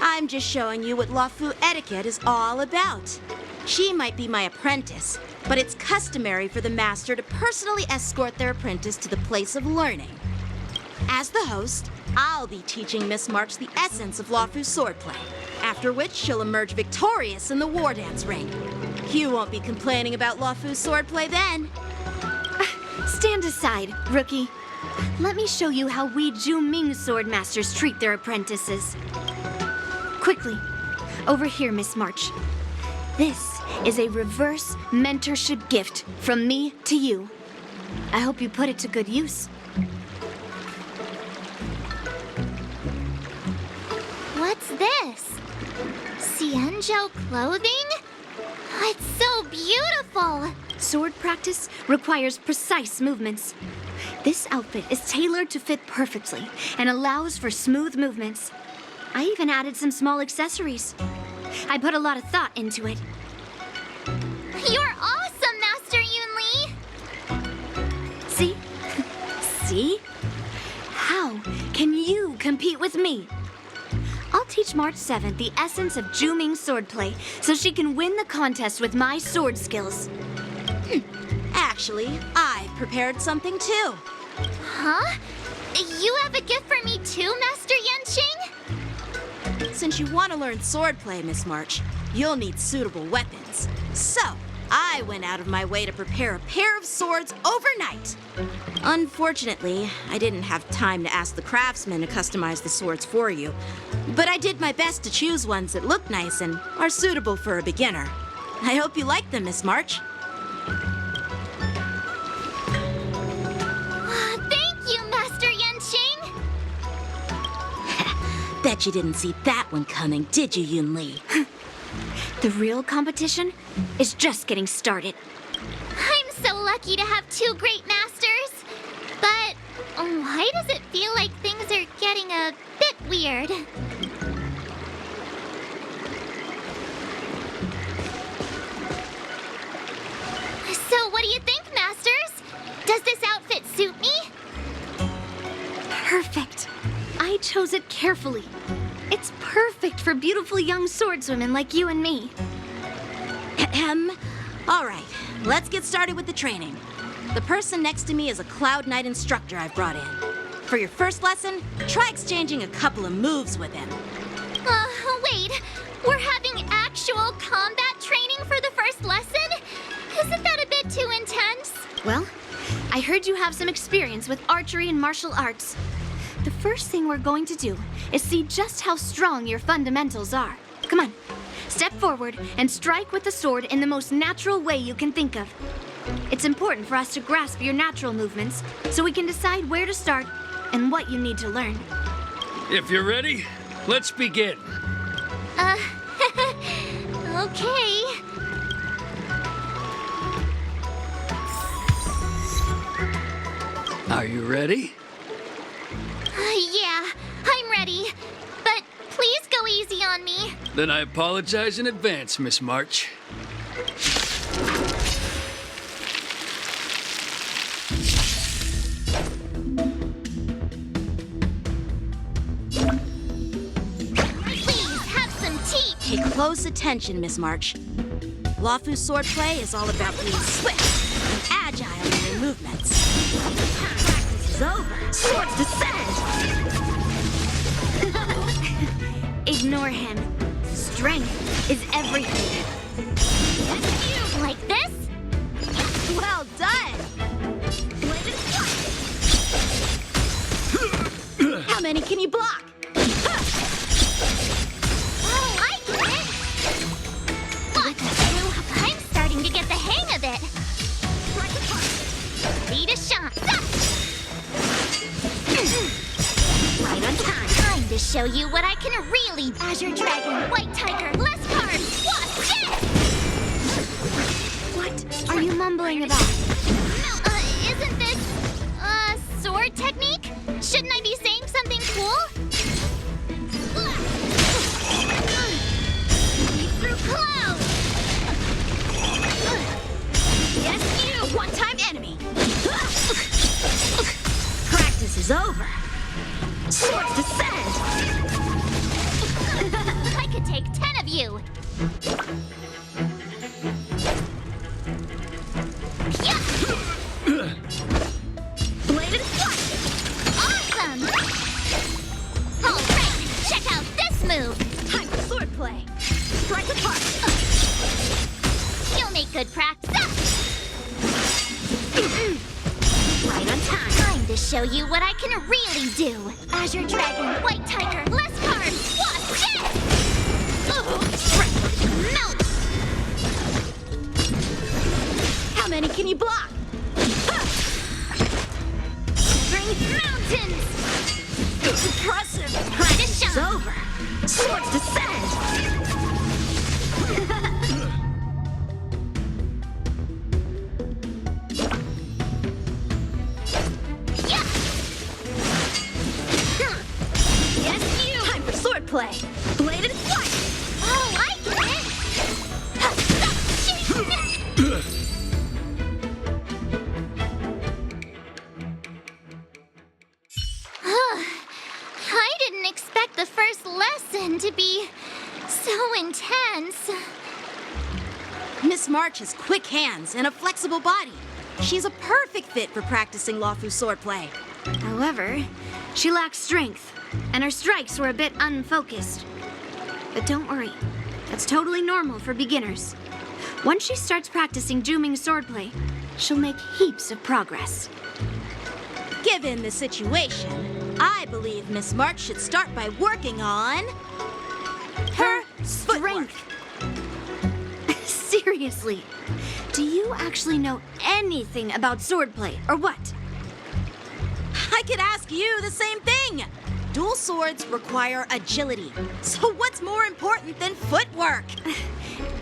I'm just showing you what Luofu etiquette is all about. She might be my apprentice, but it's customary for the master to personally escort their apprentice to the place of learning. As the host, I'll be teaching Miss March the essence of Luofu swordplay, after which she'll emerge victorious in the war dance ring. You won't be complaining about Luofu swordplay then. Stand aside, rookie. Let me show you how we Ju-Ming sword masters treat their apprentices. Quickly, over here, Miss March. This is a reverse mentorship gift from me to you. I hope you put it to good use. What's this? Xianzhou clothing? It's so beautiful! Sword practice requires precise movements. This outfit is tailored to fit perfectly and allows for smooth movements. I even added some small accessories. I put a lot of thought into it. You're awesome, Master Yun Li! See? See? How can you compete with me? I'll teach March 7th the essence of Ju-Ming swordplay so she can win the contest with my sword skills. Actually, I've prepared something too. Huh? You have a gift for me too, Master Yanqing? Since you want to learn swordplay, Miss March, you'll need suitable weapons. So, I went out of my way to prepare a pair of swords overnight. Unfortunately, I didn't have time to ask the craftsman to customize the swords for you, but I did my best to choose ones that look nice and are suitable for a beginner. I hope you like them, Miss March. Thank you, Master Yanqing! Bet you didn't see that one coming, did you, Yun Li? The real competition is just getting started. I'm so lucky to have two great masters. But why does it feel like things are getting a bit weird? So what do you think, masters? Does this outfit suit me? Perfect. I chose it carefully. It's perfect for beautiful young swordswomen like you and me. All right, let's get started with the training. The person next to me is a Cloud Knight instructor I've brought in. For your first lesson, try exchanging a couple of moves with him. Wait. We're having actual combat training for the first lesson? Isn't that a bit too intense? Well, I heard you have some experience with archery and martial arts. The first thing we're going to do is see just how strong your fundamentals are. Come on, step forward and strike with the sword in the most natural way you can think of. It's important for us to grasp your natural movements so we can decide where to start and what you need to learn. If you're ready, let's begin. Okay. Are you ready? Yeah, I'm ready. But please go easy on me. Then I apologize in advance, Miss March. Please have some tea. Pay close attention, Miss March. Luofu swordplay is all about being swift and agile in your movements. Practice is over. Swords descend! Ignore him. Strength is everything. Like this? Well done! How many can you block? Oh, I get it. What? I'm starting to get the hang of it. Ready to shine. Right on time. Time to show you what I can really. Azure Dragon, White Tiger, less cards. What's this? are you mumbling about? Isn't this sword technique? Shouldn't I be saying something cool? Leap through clouds! Yes, you! One-time enemy! Practice is over! Swords descend! I could take 10 of you! Bladed flight! Awesome! Alright, check out this move! Time for swordplay! Strike apart! You'll make good practice! Right on time! Time to show you what I can really do! Azure Dragon, White Tiger, less cards! What's this? Melt! How many can you block? Bring mountains! Impressive! Practice It's shine! over! Swords descend! Yeah! Yes, you! Time for swordplay! Bladed flight! Oh, I get it! I didn't expect the first lesson to be so intense. Miss March has quick hands and a flexible body. She's a perfect fit for practicing Lawfu swordplay. However, she lacks strength, and her strikes were a bit unfocused. But don't worry, that's totally normal for beginners. Once she starts practicing Juming swordplay, she'll make heaps of progress. Given the situation, I believe Miss March should start by working on her strength. Seriously, do you actually know anything about swordplay, or what? I could ask you the same thing. Dual swords require agility. So what's more important than footwork?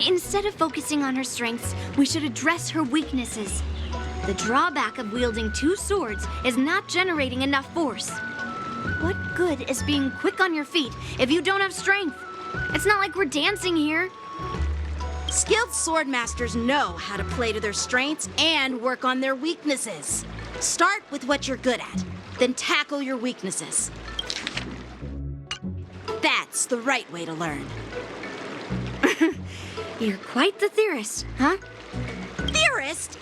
Instead of focusing on her strengths, we should address her weaknesses. The drawback of wielding two swords is not generating enough force. What good is being quick on your feet if you don't have strength? It's not like we're dancing here. Skilled swordmasters know how to play to their strengths and work on their weaknesses. Start with what you're good at, then tackle your weaknesses. That's the right way to learn. You're quite the theorist, huh? Theorist?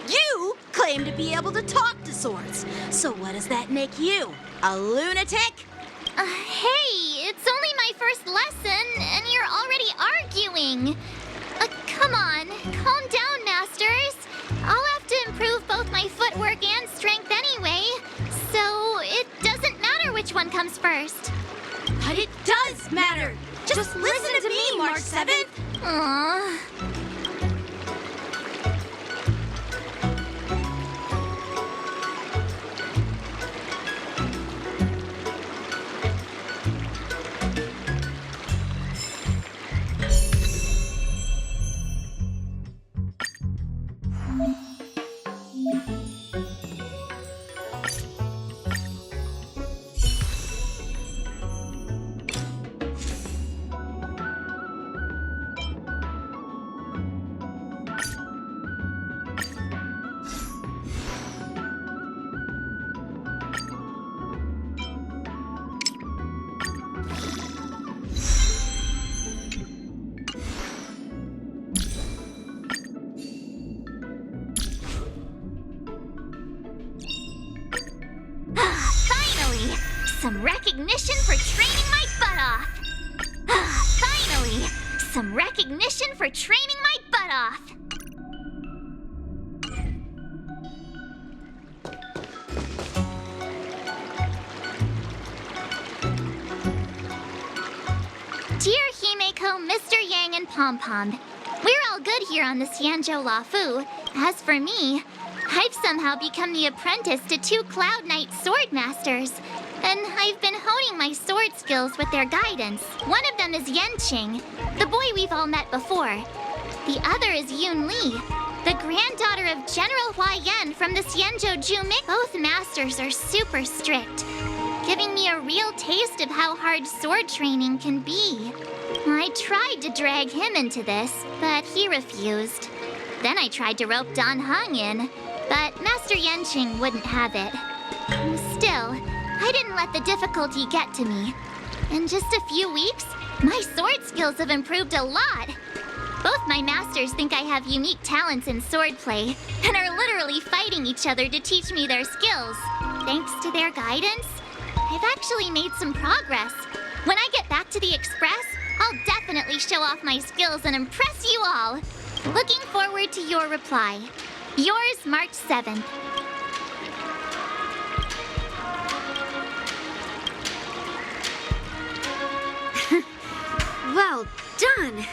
You claim to be able to talk to swords. So what does that make you? A lunatic? Hey, it's only my first lesson, and you're already arguing. Come on, calm down, masters. I'll have to improve both my footwork and strength anyway, so it doesn't matter which one comes first. But it does matter. Just listen to me, March 7th. Aww. Some recognition for training my butt off. Finally, some recognition for training my butt off. Dear Himeko, Mr. Yang, and Pom Pom, we're all good here on the Xianzhou Lafu. As for me, I've somehow become the apprentice to 2 Cloud Knight sword masters. And I've been honing my sword skills with their guidance. One of them is Yenqing, the boy we've all met before. The other is Yun Li, the granddaughter of General Huayan from the Xianzhou Juming. Both masters are super strict, giving me a real taste of how hard sword training can be. I tried to drag him into this, but he refused. Then I tried to rope Dan Heng in, but Master Yanqing wouldn't have it. Still, I didn't let the difficulty get to me. In just a few weeks, my sword skills have improved a lot. Both my masters think I have unique talents in swordplay and are literally fighting each other to teach me their skills. Thanks to their guidance, I've actually made some progress. When I get back to the Express, I'll definitely show off my skills and impress you all. Looking forward to your reply. Yours, March 7th. Well done.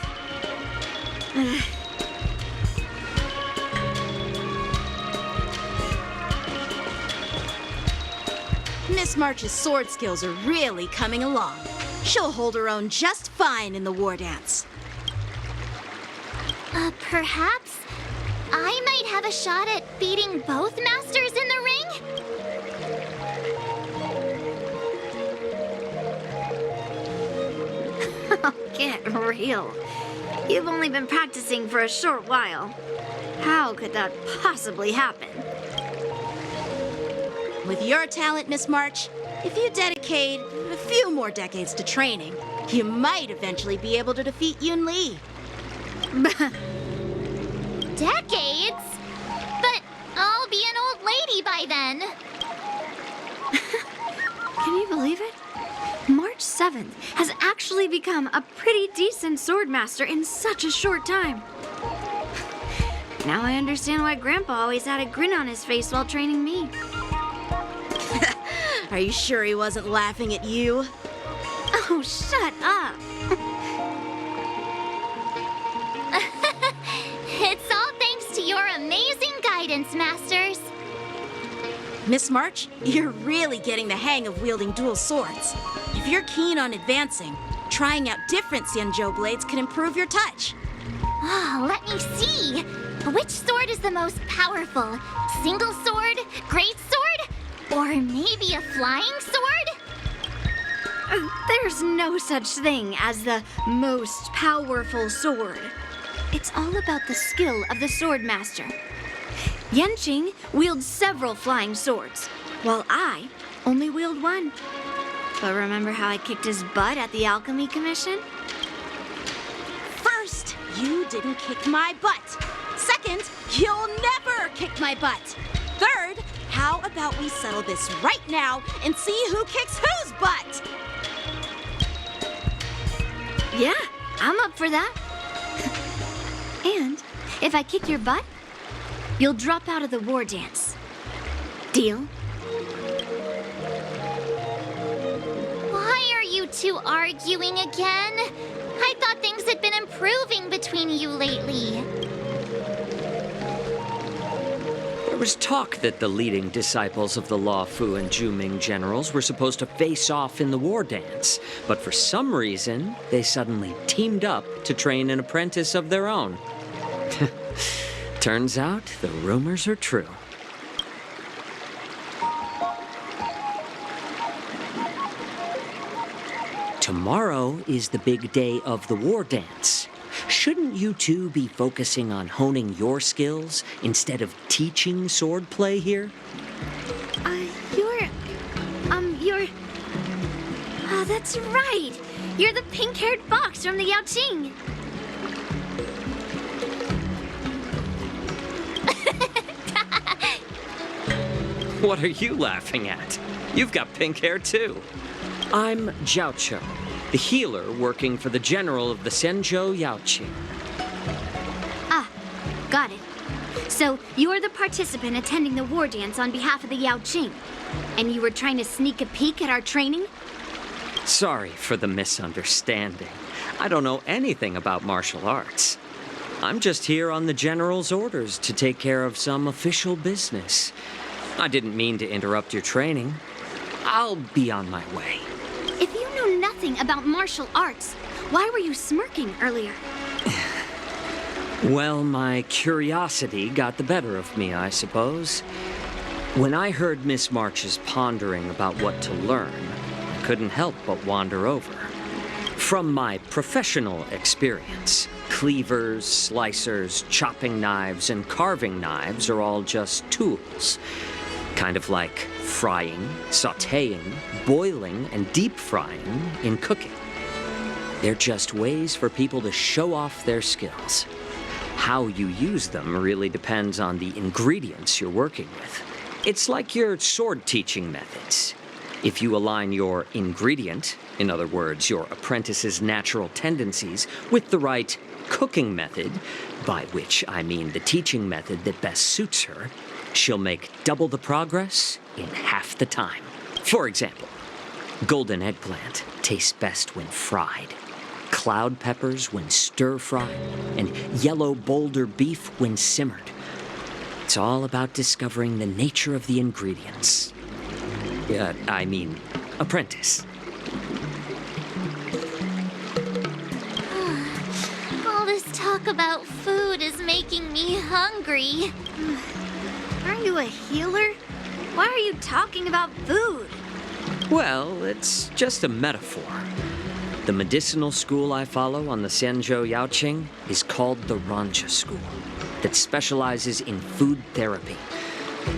Miss March's sword skills are really coming along. She'll hold her own just fine in the war dance. Perhaps I might have a shot at beating both masters in the ring? Get real. You've only been practicing for a short while. How could that possibly happen? With your talent, Miss March, if you dedicate a few more decades to training, you might eventually be able to defeat Yun Li. Decades? But I'll be an old lady by then. Can you believe it? March 7th has actually become a pretty decent swordmaster in such a short time. Now I understand why Grandpa always had a grin on his face while training me. Are you sure he wasn't laughing at you? Oh, shut up. It's all thanks to your amazing guidance, masters. Miss March, you're really getting the hang of wielding dual swords. If you're keen on advancing, trying out different Xianzhou blades can improve your touch. Oh, let me see. Which sword is the most powerful? Single sword? Great sword? Or maybe a flying sword? There's no such thing as the most powerful sword. It's all about the skill of the swordmaster. Yanqing wields several flying swords, while I only wield one. But remember how I kicked his butt at the Alchemy Commission? First, you didn't kick my butt. Second, you'll never kick my butt. Third, how about we settle this right now and see who kicks whose butt? Yeah, I'm up for that. And if I kick your butt, you'll drop out of the war dance. Deal? Why are you two arguing again? I thought things had been improving between you lately. There was talk that the leading disciples of the Law Fu and Juming generals were supposed to face off in the war dance, but for some reason, they suddenly teamed up to train an apprentice of their own. Turns out the rumors are true. Tomorrow is the big day of the war dance. Shouldn't you two be focusing on honing your skills instead of teaching swordplay here? Oh, that's right. You're the pink-haired fox from the Yaoqing. What are you laughing at? You've got pink hair too. I'm Jiaoqiu, the healer working for the general of the Xianzhou Yaoqing. Ah, got it. So you're the participant attending the war dance on behalf of the Yaoqing, and you were trying to sneak a peek at our training? Sorry for the misunderstanding. I don't know anything about martial arts. I'm just here on the general's orders to take care of some official business. I didn't mean to interrupt your training. I'll be on my way. If you know nothing about martial arts, why were you smirking earlier? Well, my curiosity got the better of me, I suppose. When I heard Miss March's pondering about what to learn, I couldn't help but wander over. From my professional experience, cleavers, slicers, chopping knives, and carving knives are all just tools. Kind of like frying, sautéing, boiling, and deep frying in cooking. They're just ways for people to show off their skills. How you use them really depends on the ingredients you're working with. It's like your sword teaching methods. If you align your ingredient, in other words, your apprentice's natural tendencies, with the right cooking method, by which I mean the teaching method that best suits her, she'll make double the progress in half the time. For example, golden eggplant tastes best when fried, cloud peppers when stir-fried, and yellow boulder beef when simmered. It's all about discovering the nature of the ingredients. Apprentice. All this talk about food is making me hungry. Aren't you a healer? Why are you talking about food? Well, it's just a metaphor. The medicinal school I follow on the Senjo Yaoqing is called the Ranja School, that specializes in food therapy.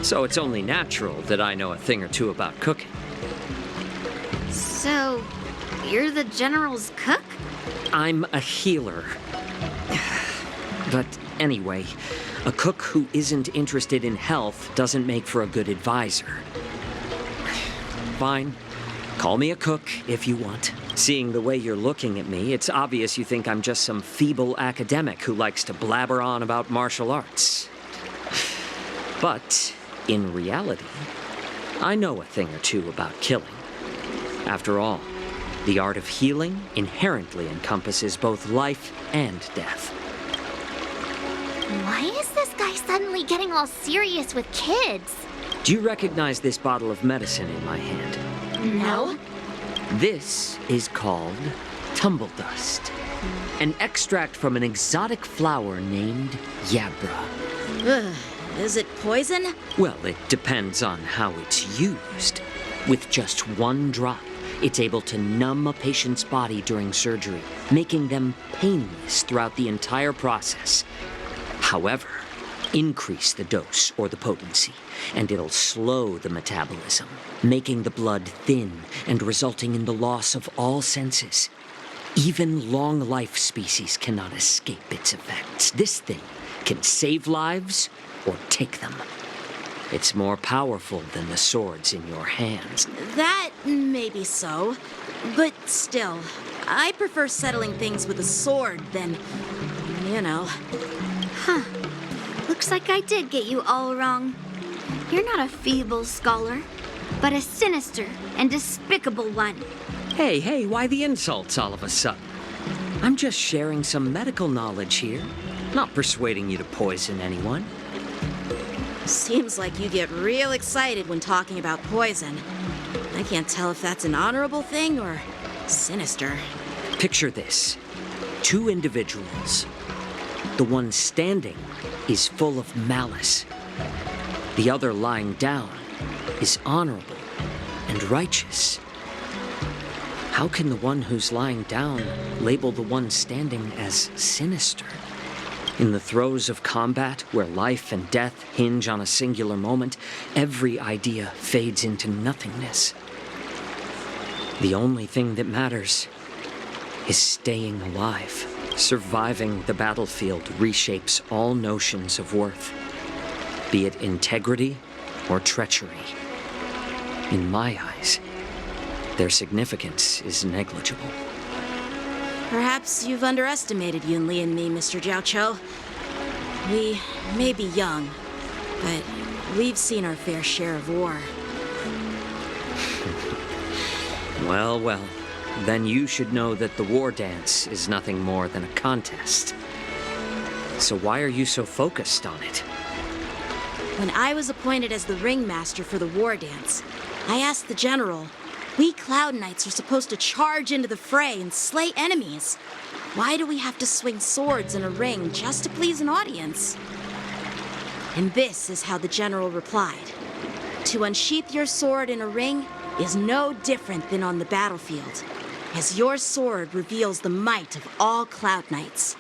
So it's only natural that I know a thing or two about cooking. So, you're the General's cook? I'm a healer. But anyway, a cook who isn't interested in health doesn't make for a good advisor. Fine. Call me a cook if you want. Seeing the way you're looking at me, it's obvious you think I'm just some feeble academic who likes to blabber on about martial arts. But, in reality, I know a thing or two about killing. After all, the art of healing inherently encompasses both life and death. Why is this guy suddenly getting all serious with kids? Do you recognize this bottle of medicine in my hand? No. This is called tumble dust, an extract from an exotic flower named Yabra. Ugh, is it poison? Well, it depends on how it's used. With just one drop, it's able to numb a patient's body during surgery, making them painless throughout the entire process. However, increase the dose or the potency, and it'll slow the metabolism, making the blood thin and resulting in the loss of all senses. Even long-life species cannot escape its effects. This thing can save lives or take them. It's more powerful than the swords in your hands. That may be so, but still, I prefer settling things with a sword than, you know. Huh. Looks like I did get you all wrong. You're not a feeble scholar, but a sinister and despicable one. Hey, why the insults all of a sudden? I'm just sharing some medical knowledge here, not persuading you to poison anyone. Seems like you get real excited when talking about poison. I can't tell if that's an honorable thing or sinister. Picture this. 2 individuals. The one standing is full of malice. The other lying down is honorable and righteous. How can the one who's lying down label the one standing as sinister? In the throes of combat, where life and death hinge on a singular moment, every idea fades into nothingness. The only thing that matters is staying alive. Surviving the battlefield reshapes all notions of worth, be it integrity or treachery. In my eyes, their significance is negligible. Perhaps you've underestimated Yunli and me, Mr. Jiaoqiu. We may be young, but we've seen our fair share of war. Well, then you should know that the war dance is nothing more than a contest. So why are you so focused on it? When I was appointed as the ringmaster for the war dance, I asked the general, we Cloud Knights are supposed to charge into the fray and slay enemies. Why do we have to swing swords in a ring just to please an audience? And this is how the general replied. To unsheath your sword in a ring is no different than on the battlefield, as your sword reveals the might of all Cloud Knights.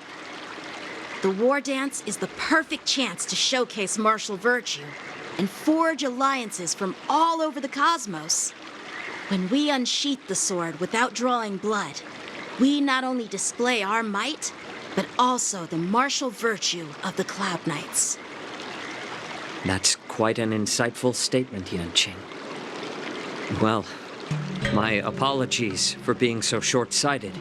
The war dance is the perfect chance to showcase martial virtue and forge alliances from all over the cosmos. When we unsheath the sword without drawing blood, we not only display our might, but also the martial virtue of the Cloud Knights. That's quite an insightful statement, Yanqing. Well, my apologies for being so short-sighted.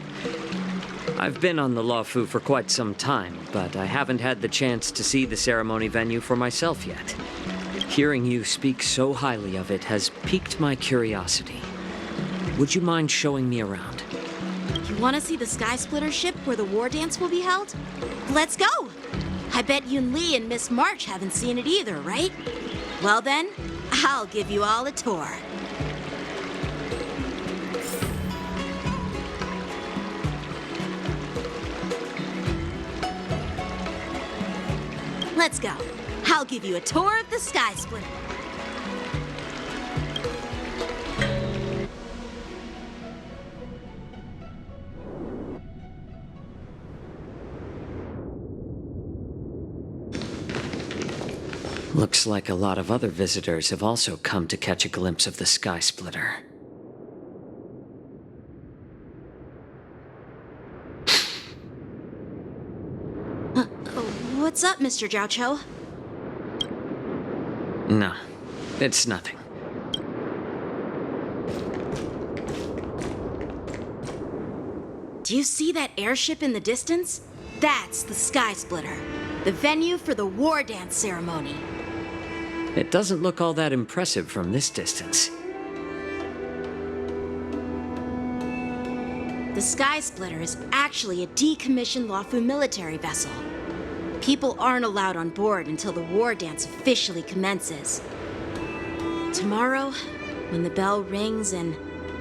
I've been on the Luofu for quite some time, but I haven't had the chance to see the ceremony venue for myself yet. Hearing you speak so highly of it has piqued my curiosity. Would you mind showing me around? You want to see the Sky Splitter ship where the war dance will be held? Let's go! I bet Yun Li and Miss March haven't seen it either, right? Well then, I'll give you all a tour. Let's go. I'll give you a tour of the Sky Splitter. Looks like a lot of other visitors have also come to catch a glimpse of the Sky Splitter. What's up, Mr. Jiao Cho? No, it's nothing. Do you see that airship in the distance? That's the Sky Splitter, the venue for the war dance ceremony. It doesn't look all that impressive from this distance. The Sky Splitter is actually a decommissioned Luofu military vessel. People aren't allowed on board until the war dance officially commences. Tomorrow, when the bell rings and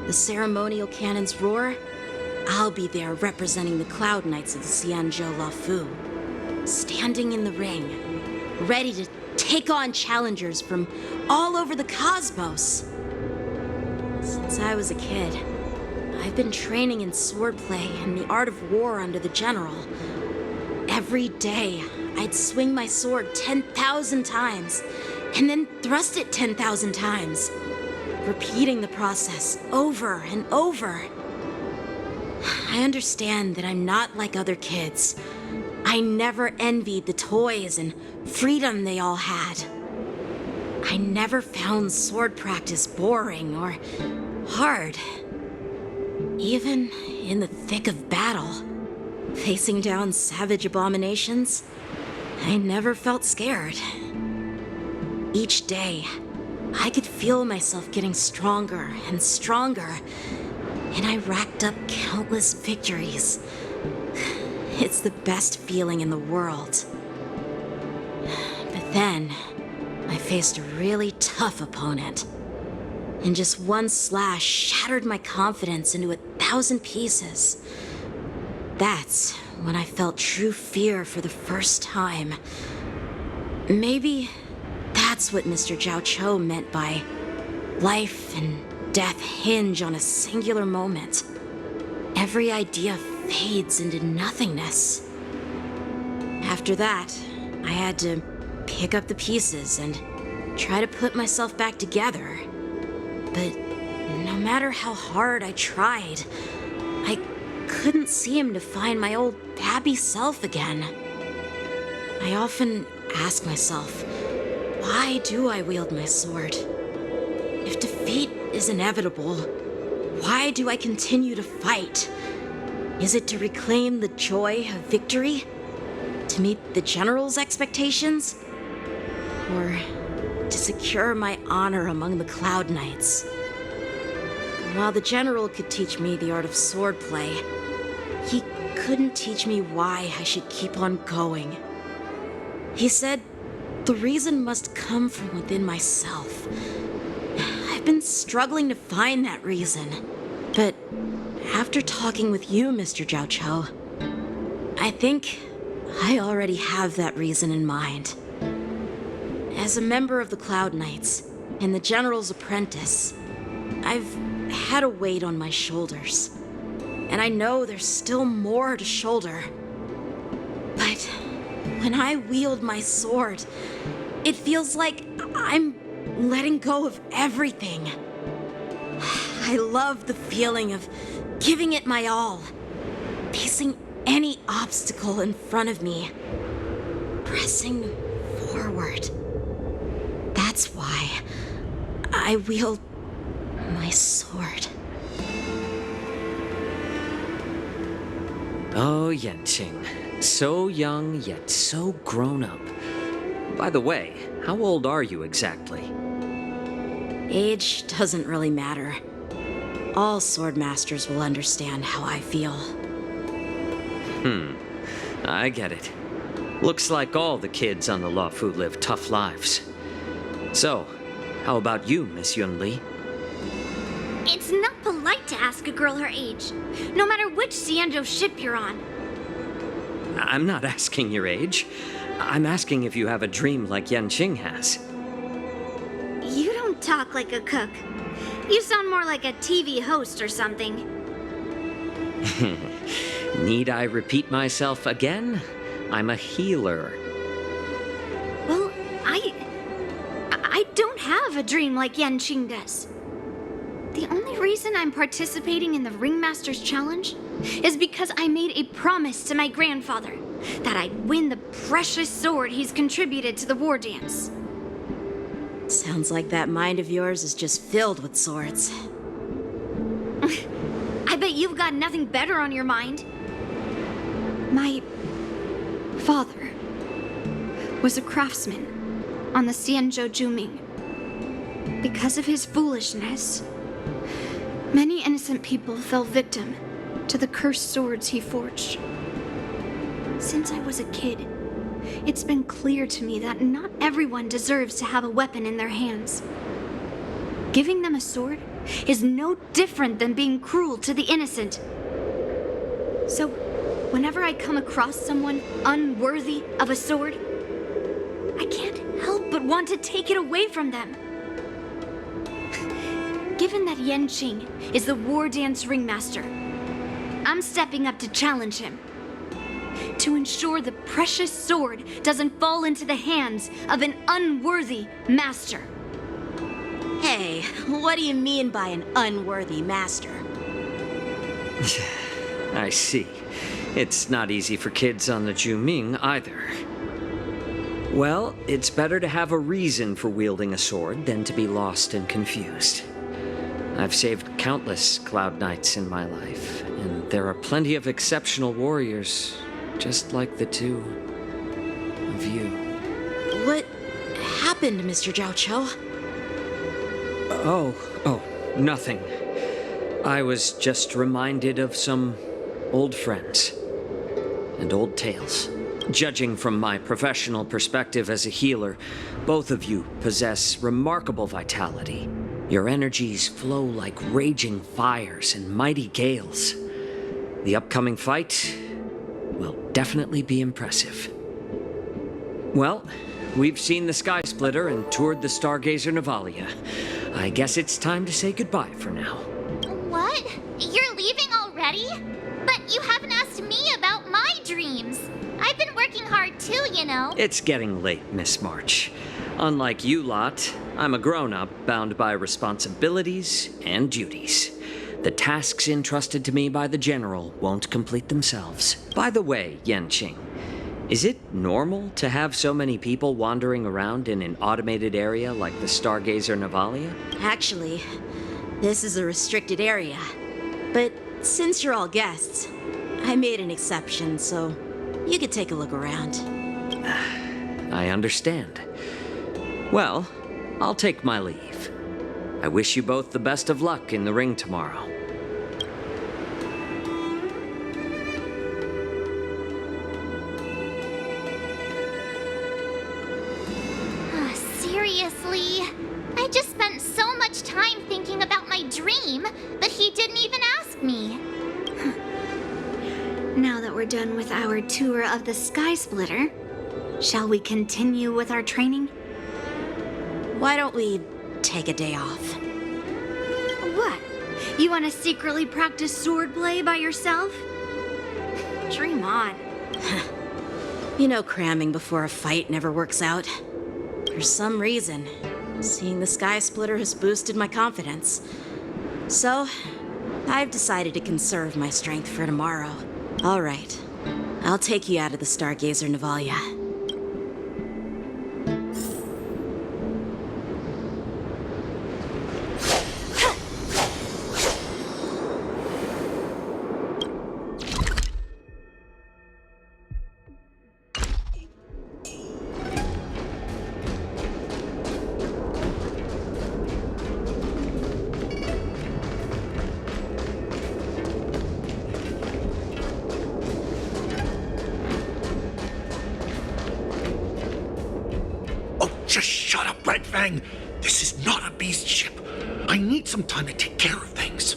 the ceremonial cannons roar, I'll be there representing the Cloud Knights of the Xianzhou Luofu, standing in the ring, ready to take on challengers from all over the cosmos. Since I was a kid, I've been training in swordplay and the art of war under the general. Every day, I'd swing my sword 10,000 times, and then thrust it 10,000 times, repeating the process over and over. I understand that I'm not like other kids. I never envied the toys and freedom they all had. I never found sword practice boring or hard. Even in the thick of battle, facing down savage abominations, I never felt scared. Each day, I could feel myself getting stronger and stronger, and I racked up countless victories. It's the best feeling in the world. But then, I faced a really tough opponent, and just one slash shattered my confidence into 1,000 pieces. That's when I felt true fear for the first time. Maybe that's what Mr. Jiao Cho meant by life and death hinge on a singular moment. Every idea fades into nothingness. After that, I had to pick up the pieces and try to put myself back together. But no matter how hard I tried, I couldn't seem to find my old Babby self again. I often ask myself, why do I wield my sword? If defeat is inevitable, why do I continue to fight? Is it to reclaim the joy of victory? To meet the general's expectations? Or to secure my honor among the Cloud Knights? While the general could teach me the art of swordplay, he couldn't teach me why I should keep on going. He said the reason must come from within myself. I've been struggling to find that reason, but after talking with you, Mr. Jiao Cho, I think I already have that reason in mind. As a member of the Cloud Knights and the General's apprentice, I've had a weight on my shoulders. And I know there's still more to shoulder. But when I wield my sword, it feels like I'm letting go of everything. I love the feeling of giving it my all, facing any obstacle in front of me, pressing forward. That's why I wield my sword. Oh, Yanqing. So young, yet so grown up. By the way, how old are you exactly? Age doesn't really matter. All sword masters will understand how I feel. I get it. Looks like all the kids on the Luofu live tough lives. So, how about you, Miss Yunli? It's not polite to ask a girl her age, no matter which Xianzhou ship you're on. I'm not asking your age. I'm asking if you have a dream like Yanqing has. You don't talk like a cook. You sound more like a TV host or something. Need I repeat myself again? I'm a healer. Well, I don't have a dream like Yanqing does. The only reason I'm participating in the Ringmaster's Challenge is because I made a promise to my grandfather that I'd win the precious sword he's contributed to the war dance. Sounds like that mind of yours is just filled with swords. I bet you've got nothing better on your mind. My father was a craftsman on the Xianzhou Juming. Because of his foolishness, many innocent people fell victim to the cursed swords he forged. Since I was a kid, it's been clear to me that not everyone deserves to have a weapon in their hands. Giving them a sword is no different than being cruel to the innocent. So, whenever I come across someone unworthy of a sword, I can't help but want to take it away from them. Given that Yanqing is the war dance ringmaster, I'm stepping up to challenge him. To ensure the precious sword doesn't fall into the hands of an unworthy master. Hey, what do you mean by an unworthy master? I see. It's not easy for kids on the Juming either. Well, it's better to have a reason for wielding a sword than to be lost and confused. I've saved countless Cloud Knights in my life, and there are plenty of exceptional warriors, just like the two of you. What happened, Mr. Zhao Cho? Oh, nothing. I was just reminded of some old friends and old tales. Judging from my professional perspective as a healer, both of you possess remarkable vitality. Your energies flow like raging fires and mighty gales. The upcoming fight will definitely be impressive. Well, we've seen the Sky Splitter and toured the Stargazer Navalia. I guess it's time to say goodbye for now. What? You're leaving already? But you haven't asked me about my dreams. I've been working hard too, you know. It's getting late, Miss March. Unlike you lot, I'm a grown-up bound by responsibilities and duties. The tasks entrusted to me by the General won't complete themselves. By the way, Yanqing, is it normal to have so many people wandering around in an automated area like the Stargazer Navalia? Actually, this is a restricted area. But since you're all guests, I made an exception, so you could take a look around. I understand. Well, I'll take my leave. I wish you both the best of luck in the ring tomorrow. Seriously? I just spent so much time thinking about my dream, but he didn't even ask me. Now that we're we're done with our tour of the Sky Splitter, shall we continue with our training? Why don't we take a day off? What? You want to secretly practice swordplay by yourself? Dream on. You know, cramming before a fight never works out. For some reason, seeing the Sky Splitter has boosted my confidence. So, I've decided to conserve my strength for tomorrow. All right, I'll take you out of the Stargazer Navalia. Just shut up, Red Fang! This is not a beast ship. I need some time to take care of things.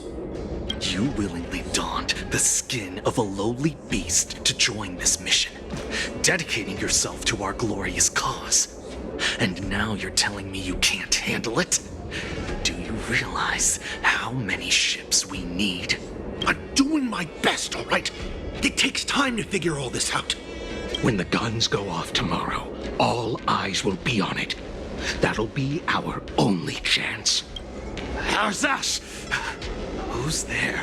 You willingly donned the skin of a lowly beast to join this mission, dedicating yourself to our glorious cause. And now you're telling me you can't handle it? Do you realize how many ships we need? I'm doing my best, all right? It takes time to figure all this out. When the guns go off tomorrow, all eyes will be on it. That'll be our only chance. How's that? Who's there?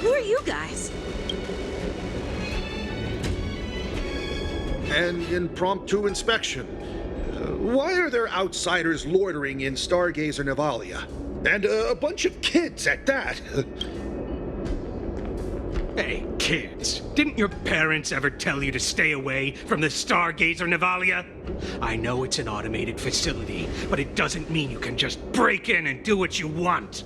Who are you guys? An impromptu inspection. Why are there outsiders loitering in Stargazer Navalia? And a bunch of kids at that. Hey, kids, didn't your parents ever tell you to stay away from the Stargazer Navalia? I know it's an automated facility, but it doesn't mean you can just break in and do what you want.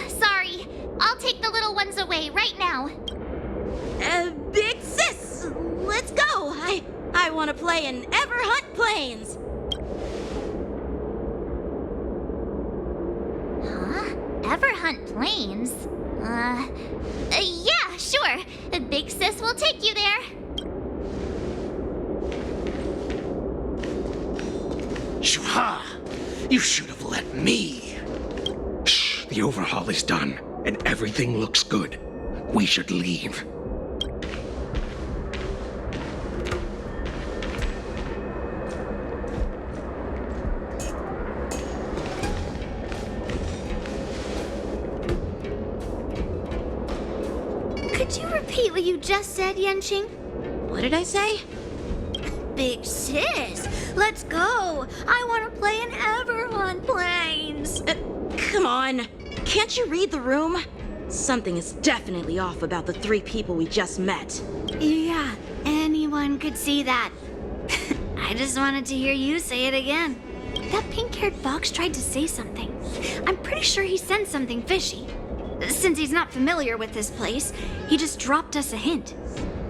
Sorry. I'll take the little ones away right now. Big sis, let's go. I want to play in Everhunt Plains. Huh? Everhunt Plains? Yeah, sure. Big sis will take you there. Shua! You should have let me. Shh, the overhaul is done, and everything looks good. We should leave. Could you repeat what you just said, Yenqing? What did I say? Big sis, let's go. I want to play in Everhunt Plains. Come on. Can't you read the room? Something is definitely off about the 3 people we just met. Yeah, anyone could see that. I just wanted to hear you say it again. That pink-haired fox tried to say something. I'm pretty sure he sensed something fishy. Since he's not familiar with this place, he just dropped us a hint.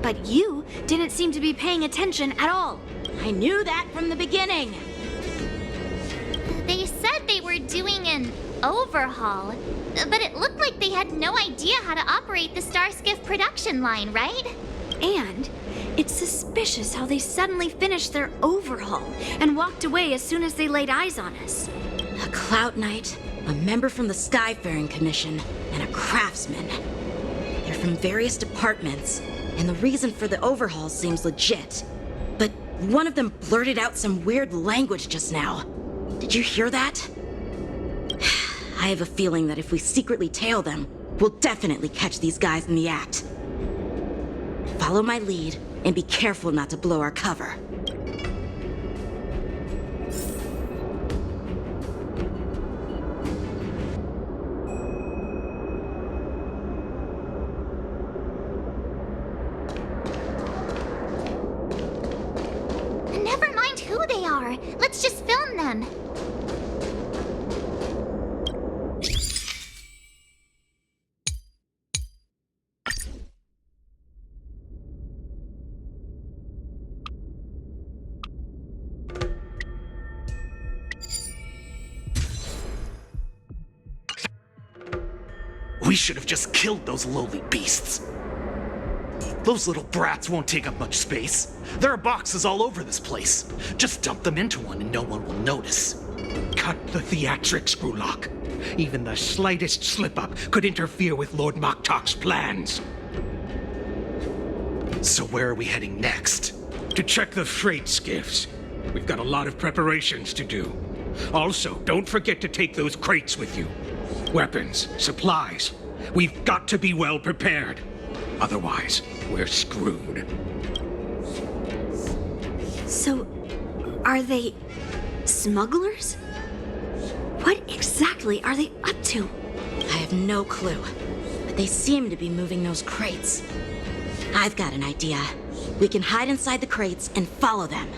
But you didn't seem to be paying attention at all. I knew that from the beginning. They said they were doing an overhaul, but it looked like they had no idea how to operate the Starskiff production line, right? And it's suspicious how they suddenly finished their overhaul and walked away as soon as they laid eyes on us. A Clout Knight, a member from the Skyfaring Commission, and a craftsman. They're from various departments, and the reason for the overhaul seems legit. But one of them blurted out some weird language just now. Did you hear that? I have a feeling that if we secretly tail them, we'll definitely catch these guys in the act. Follow my lead, and be careful not to blow our cover. Never mind who they are. Let's just film them. should have just killed those lowly beasts. Those little brats won't take up much space. There are boxes all over this place. Just dump them into one and no one will notice. Cut the theatrics, Brulok. Even the slightest slip-up could interfere with Lord Moktok's plans. So where are we heading next? To check the freight skiffs. We've got a lot of preparations to do. Also, don't forget to take those crates with you. Weapons, supplies. We've got to be well prepared. Otherwise, we're screwed. So, are they smugglers? What exactly are they up to? I have no clue, but they seem to be moving those crates. I've got an idea. We can hide inside the crates and follow them.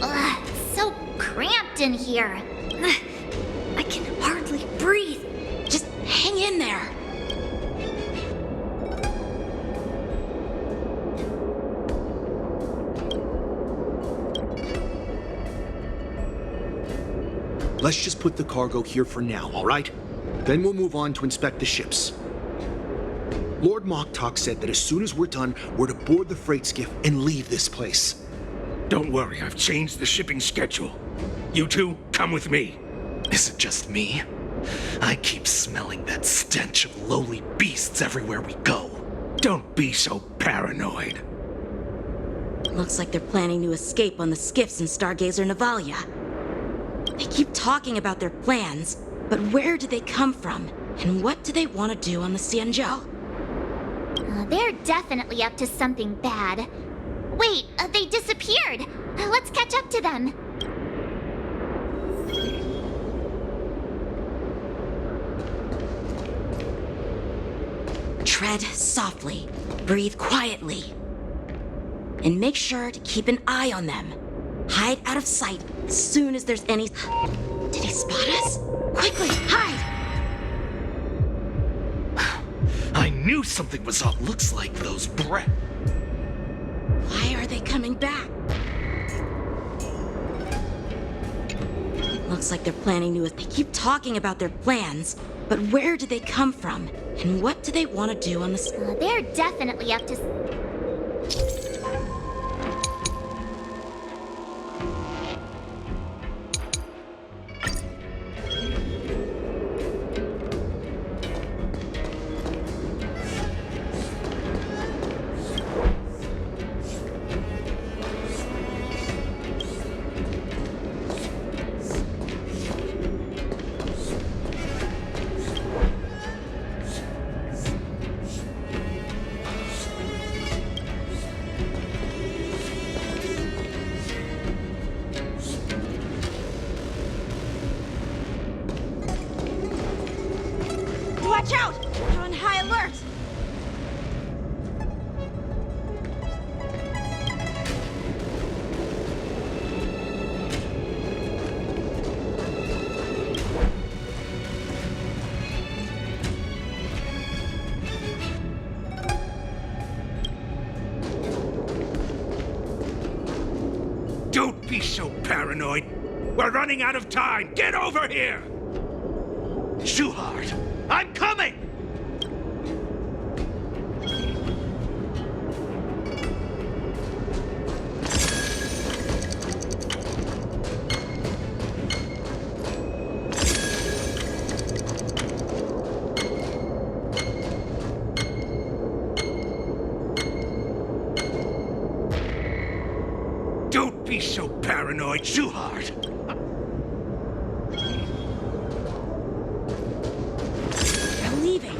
Ugh, it's so cramped in here. I can hardly breathe. Just hang in there. Let's just put the cargo here for now, all right? Then we'll move on to inspect the ships. Lord Moktok said that as soon as we're done, we're to board the freight skiff and leave this place. Don't worry, I've changed the shipping schedule. You two, come with me. Is it just me? I keep smelling that stench of lowly beasts everywhere we go. Don't be so paranoid. Looks like they're planning to escape on the skiffs in Stargazer Navalia. They keep talking about their plans, but where do they come from? And what do they want to do on the Xianzhou? They're definitely up to something bad. Wait, they disappeared. Let's catch up to them. Tread softly, breathe quietly, and make sure to keep an eye on them. Hide out of sight as soon as there's any... Did he spot us? Quickly, hide! I knew something was up. Looks like those brat... Why are they coming back? Looks like they're planning to... They keep talking about their plans, but where do they come from? And what do they want to do on the... They're definitely up to... Watch out! They're on high alert! Don't be so paranoid. We're running out of time. Get over here! Shuhart, I'm coming! Don't be so paranoid, Shuhart! They're leaving.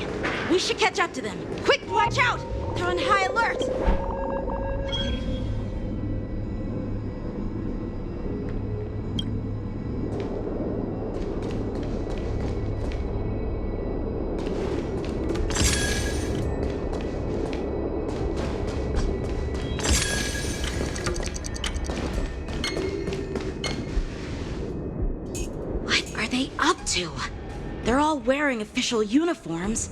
We should catch up to them. Quick, watch out! They're on high alert! What are they up to? They're all wearing official uniforms,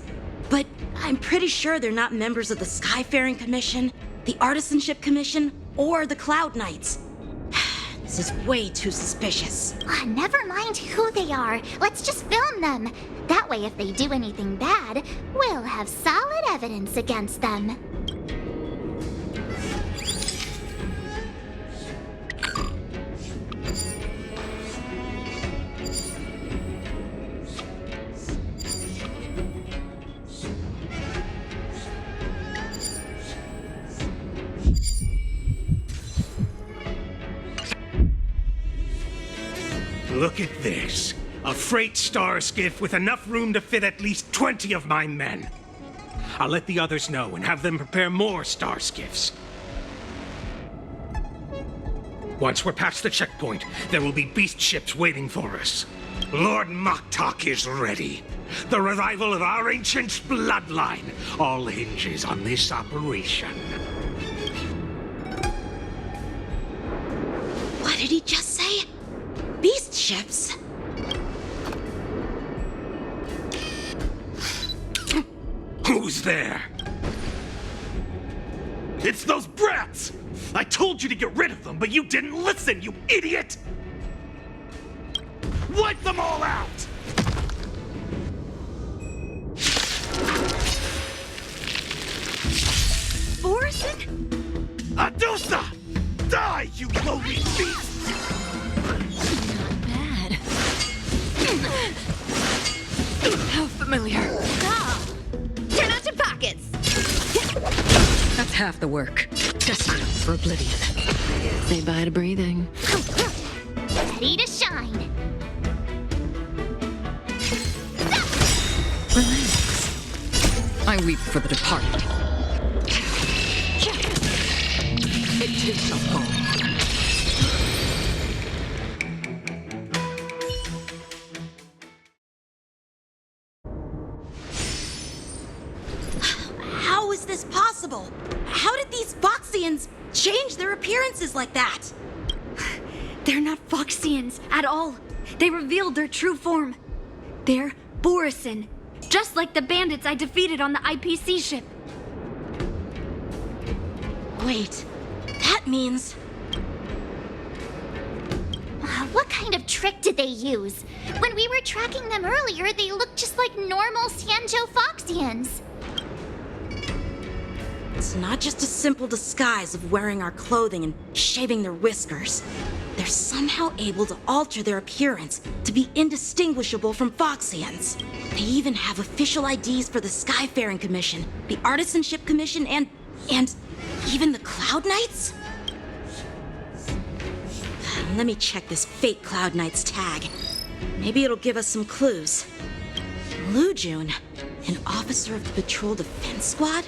but I'm pretty sure they're not members of the Skyfaring Commission the Artisanship Commission, or the Cloud Knights. This is way too suspicious. Never mind who they are. Let's just film them. That way, if they do anything bad, we'll have solid evidence against them. Look at this. A freight star skiff with enough room to fit at least 20 of my men. I'll let the others know and have them prepare more star skiffs. Once we're past the checkpoint, there will be beast ships waiting for us. Lord Moktok is ready. The revival of our ancient bloodline all hinges on this operation. What did he just say? Beast ships? Who's there? It's those brats! I told you to get rid of them, but you didn't listen, you idiot! Wipe them all out! Borison? Adusa! Die, you lowly beast! Bad. How familiar. Turn out your pockets! That's half the work. Destined for oblivion. Say bye to breathing. Ready to shine. Relax. I weep for the departed. It too shall fall. How is this possible? How did these Foxians change their appearances like that? They're not Foxians at all. They revealed their true form. They're Borison, just like the bandits I defeated on the IPC ship. Wait, that means... What kind of trick did they use? When we were tracking them earlier, they looked just like normal Xianzhou Foxians. It's not just a simple disguise of wearing our clothing and shaving their whiskers. They're somehow able to alter their appearance to be indistinguishable from Foxians. They even have official IDs for the Skyfaring Commission, the Artisanship Commission, and even the Cloud Knights? Let me check this fake Cloud Knight's tag. Maybe it'll give us some clues. Lu Jun, an officer of the Patrol Defense Squad?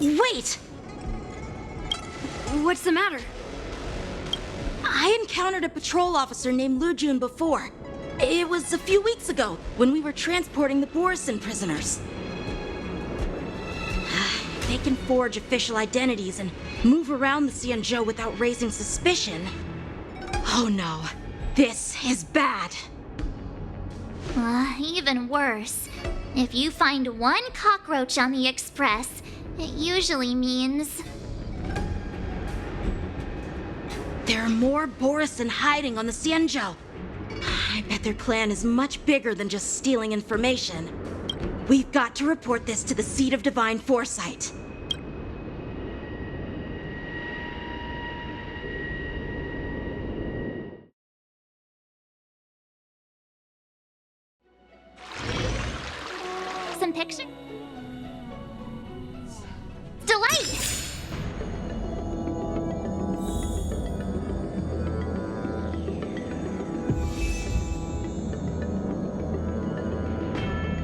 Wait! What's the matter? I encountered a patrol officer named Lu Jun before. It was a few weeks ago when we were transporting the Borison prisoners. They can forge official identities and move around the Xianzhou without raising suspicion. Oh no, this is bad. Even worse. If you find one cockroach on the Express, it usually means... There are more Borison hiding on the Xianzhou. I bet their plan is much bigger than just stealing information. We've got to report this to the Seat of Divine Foresight. Some picture? Delight!